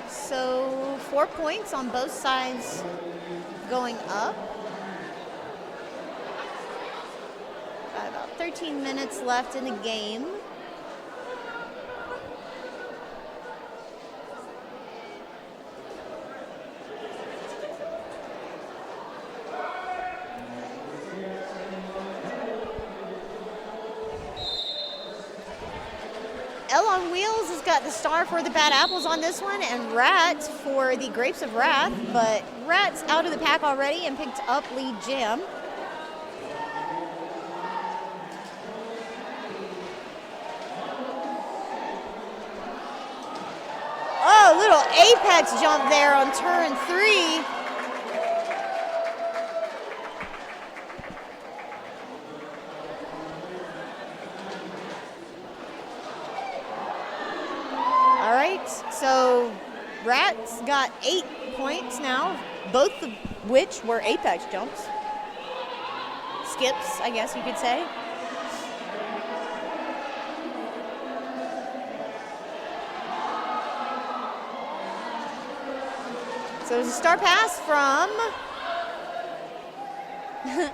So 4 points on both sides going up. Got about 13 minutes left in the game. L on Wheels has got the star for the Bad Apples on this one, and Rat for the Grapes of Wrath, but Rat's out of the pack already and picked up lead jam. Oh, little apex jump there on turn 3. So Rat's got 8 points now, both of which were apex jumps. Skips, I guess you could say. So it was a star pass from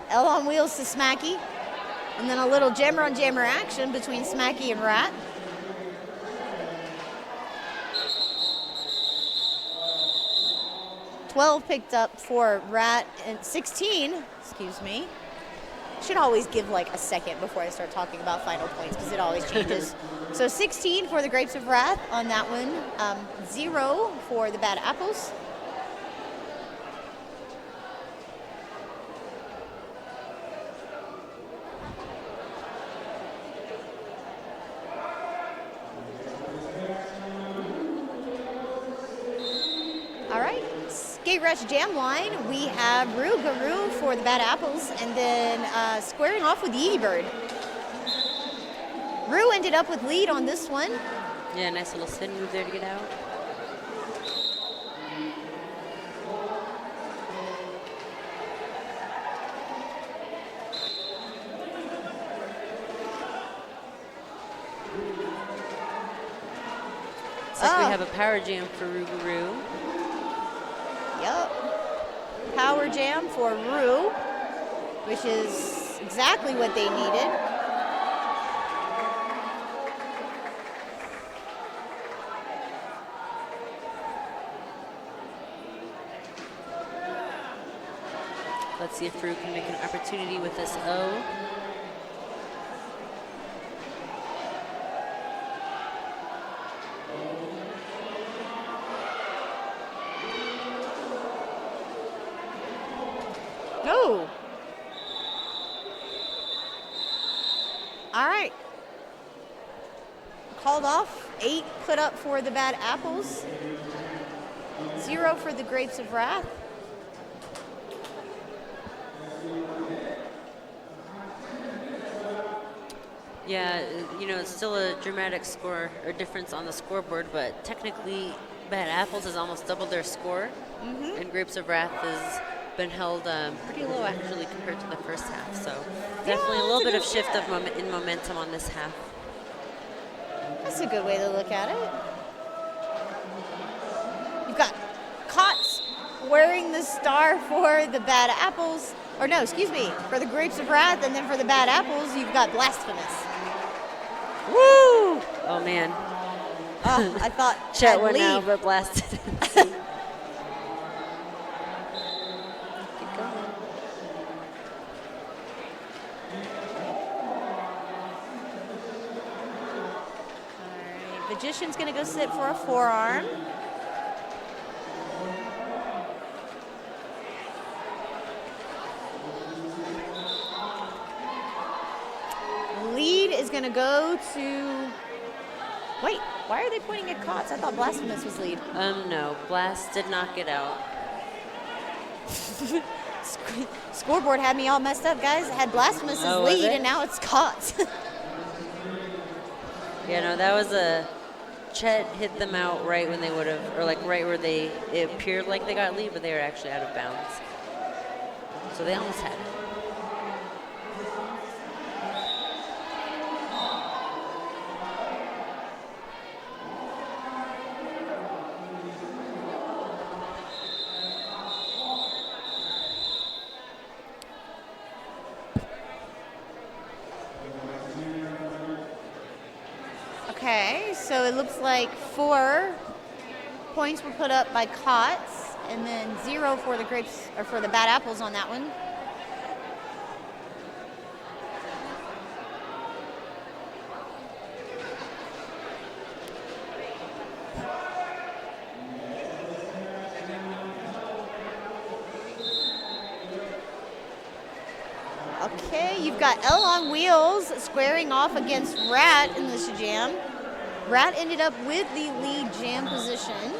L on wheels to Smacky. And then a little jammer on jammer action between Smacky and Rat. $12 picked up for Rat and 16, excuse me. Should always give like a second before I start talking about final points because it always changes. So 16 for the Grapes of Wrath on that one. 0 for the Bad Apples. All right, Skate Rush Jam line, we have Rue Guru for the Bad Apples, and then squaring off with Yeety Bird. Rue ended up with lead on this one. Yeah, nice little spin move there to get out. Looks like we have a power jam for Rougarou. Yep. Power jam for Rue, which is exactly what they needed. Let's see if Rue can make an opportunity with this O. No. All right. Called off. 8 put up for the Bad Apples. 0 for the Grapes of Wrath. Yeah, you know, it's still a dramatic score or difference on the scoreboard, but technically Bad Apples has almost doubled their score, and Grapes of Wrath has been held pretty low actually compared to the first half. So definitely a little bit of shift of in momentum on this half. That's a good way to look at it. You've got Cots wearing the star for the Bad Apples, or no, excuse me, for the Grapes of Wrath, and then for the Bad Apples, you've got Blasphemous. Woo! Oh man. Oh, I thought Chet I'd went leave. out, but blasted. Keep going. All right, Magician's gonna go sit for a forearm. Lead is gonna go to, wait, why are they pointing at Cots? I thought Blasphemous was lead. No, Blast did not get out. Scoreboard had me all messed up, guys. It had Blasphemous as Oh, was lead, it? and now it's Cots. Yeah, no, that was a Chet hit them out right when they would have, or like right where it appeared like they got lead, but they were actually out of bounds. So they almost had it. Okay, so it looks like 4 points were put up by Cots, and then 0 for the Grapes, or for the Bad Apples on that one. Okay, you've got L on Wheels squaring off against Rat in this jam. Rat ended up with the lead jam position.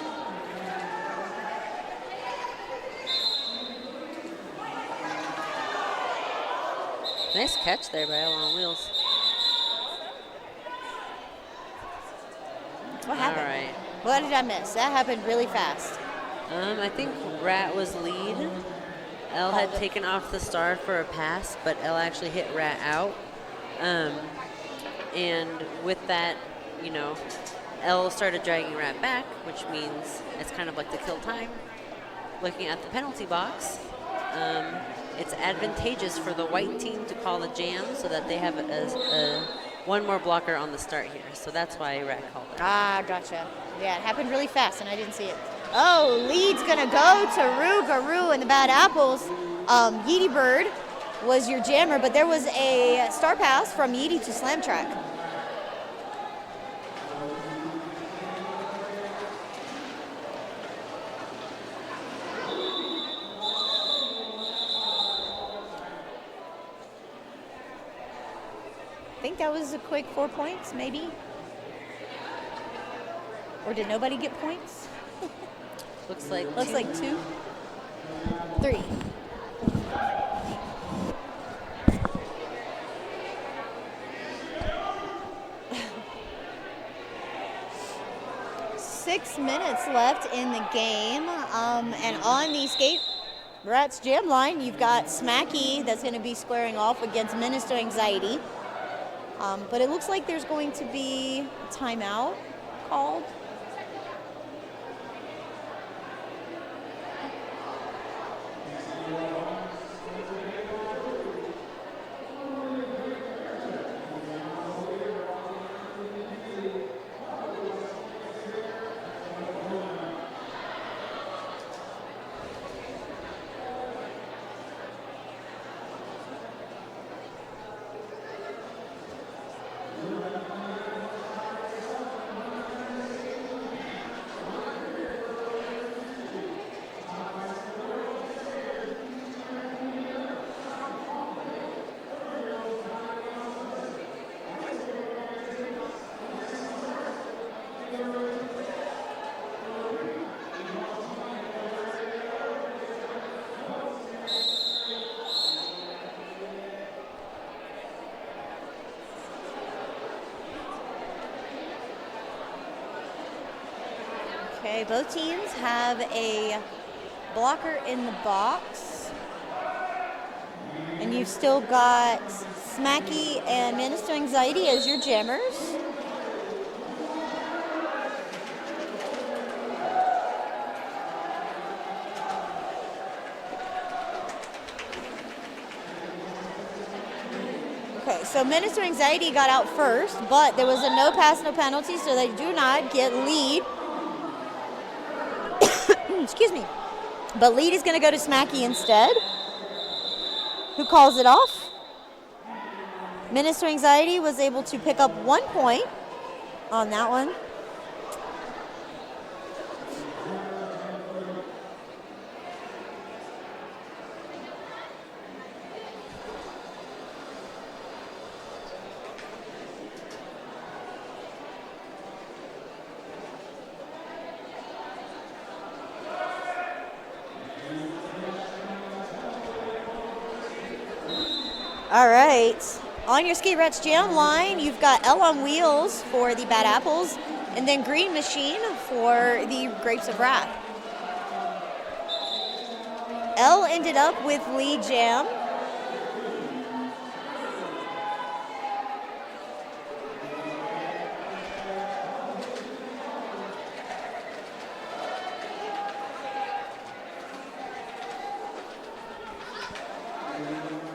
Nice catch there by L on Wheels. What happened? All right. What did I miss? That happened really fast. I think Rat was lead. L had Called it. taken off the star for a pass, but L actually hit Rat out. And with that, you know, L started dragging Rat back, which means it's kind of like the kill time. Looking at the penalty box, it's advantageous for the white team to call the jam so that they have one more blocker on the start here. So that's why Rat called it. Ah, gotcha. Yeah, it happened really fast, and I didn't see it. Oh, lead's gonna go to Rougarou and the Bad Apples. Yeety Bird was your jammer, but there was a star pass from Yeety to Slam Track. I think that was a quick 4 points, maybe. Or did nobody get points? Looks like 2, 3. Six minutes left in the game, and on the Skate Rats Jam line, you've got Smacky that's going to be squaring off against Minister Anxiety. But it looks like there's going to be a timeout called. Okay, both teams have a blocker in the box. And you've still got Smacky and Minister Anxiety as your jammers. Okay, so Minister Anxiety got out first, but there was a no pass, no penalty, so they do not get lead. Excuse me. But lead is going to go to Smacky instead, who calls it off. Minister Anxiety was able to pick up 1 point on that one. All right, on your Skate Rats Jam line, you've got L on Wheels for the Bad Apples, and then Green Machine for the Grapes of Wrath. L ended up with lead jam.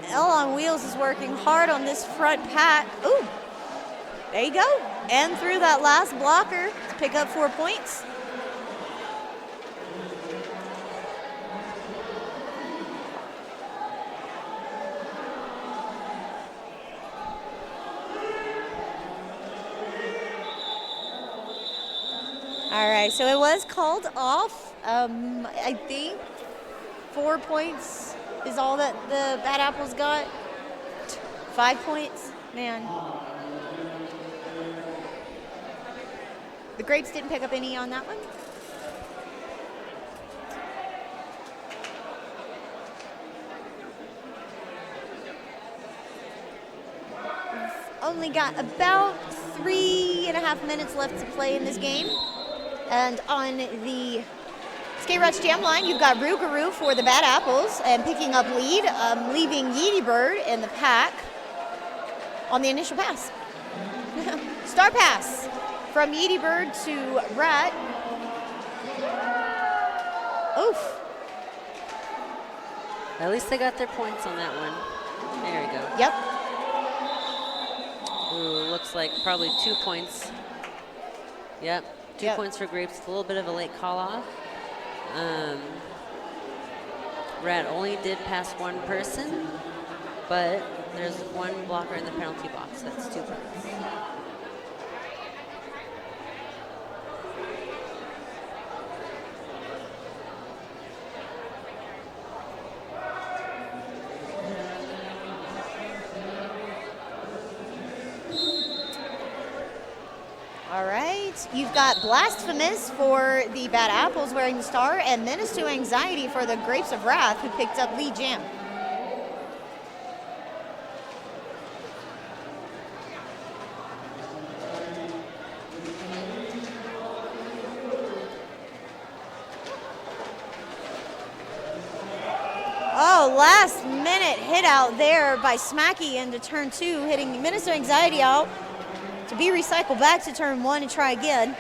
L on Wheels is working hard on this front pack. Ooh, there you go. And through that last blocker to pick up 4 points. All right, so it was called off. I think 4 points is all that the Bad Apples got. 5 points, man. The Grapes didn't pick up any on that one. We've only got about 3.5 minutes left to play in this game. And on the Skate Rats Jam line, you've got Rougarou for the Bad Apples and picking up lead, leaving Yeety Bird in the pack on the initial pass. Star pass from Yeety Bird to Rat. Oof. At least they got their points on that one. There we go. Yep. Ooh, looks like probably 2 points. Yep, 2 points for Grapes. A little bit of a late call off. Rat only did pass one person, but there's one blocker in the penalty box. That's 2 points. All right, you've got Blasphemous for the Bad Apples wearing the star, and Menace to Anxiety for the Grapes of Wrath, who picked up lead jam. Oh, last minute hit out there by Smacky into turn 2, hitting Menace to Anxiety out to be recycled back to turn 1 and try again.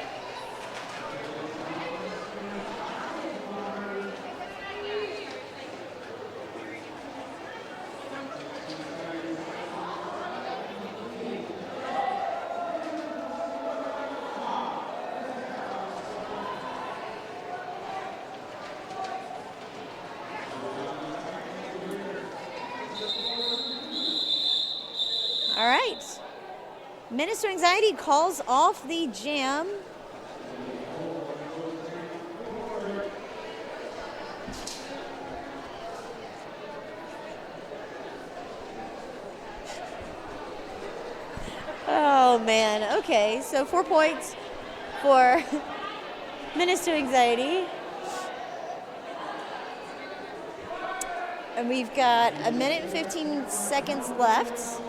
All right. Menace to Anxiety calls off the jam. Oh man, okay, so 4 points for Menace to Anxiety. And we've got 1 minute and 15 seconds left.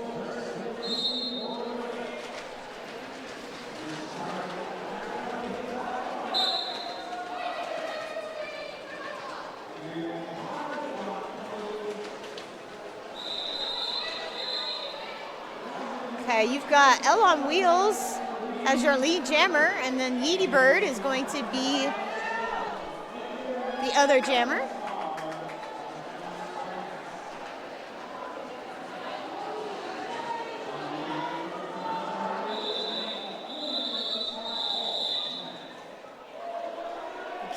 Okay, you've got L on Wheels as your lead jammer, and then Yeety Bird is going to be the other jammer.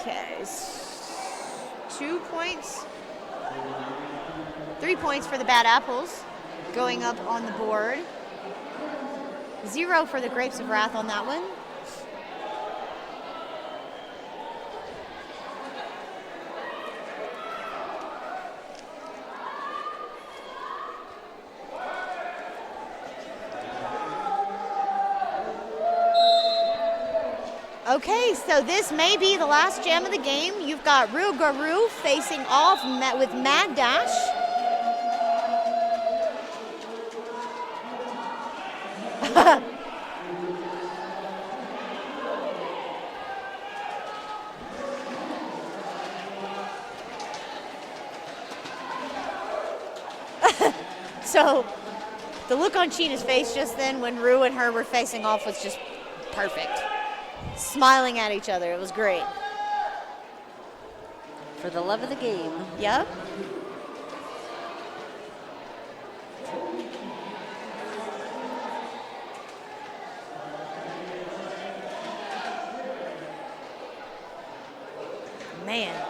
Okay, 2 points, 3 points for the Bad Apples going up on the board. 0 for the Grapes of Wrath on that one. Okay, so this may be the last jam of the game. You've got Rougarou facing off with Mad Dash. So the look on Cheena's face just then when Rue and her were facing off was just perfect. Smiling at each other, it was great. For the love of the game. Yep. Man.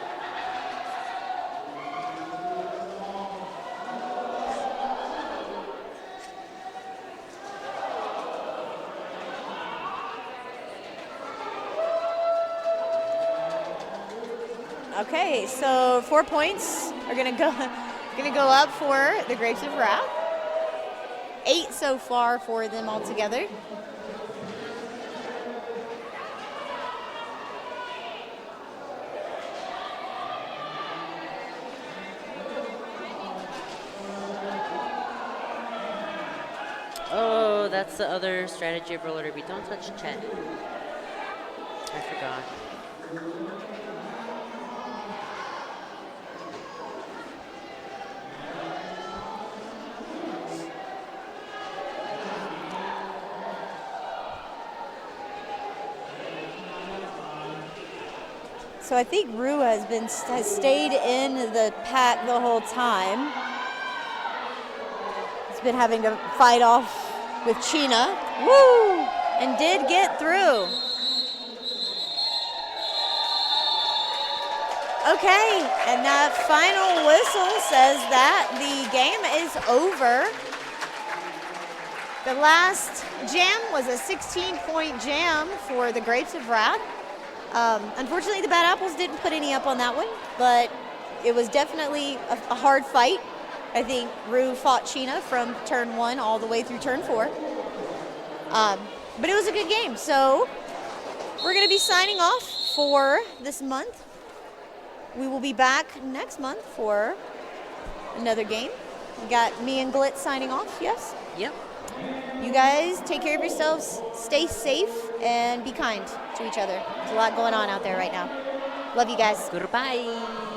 Okay, so 4 points are gonna go up for the Grapes of Wrath. 8 so far for them altogether. Oh, that's the other strategy of roller derby. Don't touch chat. I forgot. So I think Rue has stayed in the pack the whole time. He's been having to fight off with Chyna. Woo! And did get through. Okay, and that final whistle says that the game is over. The last jam was a 16-point jam for the Grapes of Wrath. Unfortunately, the Bad Apples didn't put any up on that one, but it was definitely a hard fight. I think Rue fought Chyna from turn 1 all the way through turn 4. But it was a good game. So we're going to be signing off for this month. We will be back next month for another game. We got me and Glitz signing off, yes? Yep. You guys take care of yourselves, stay safe, and be kind to each other. There's a lot going on out there right now. Love you guys. Goodbye.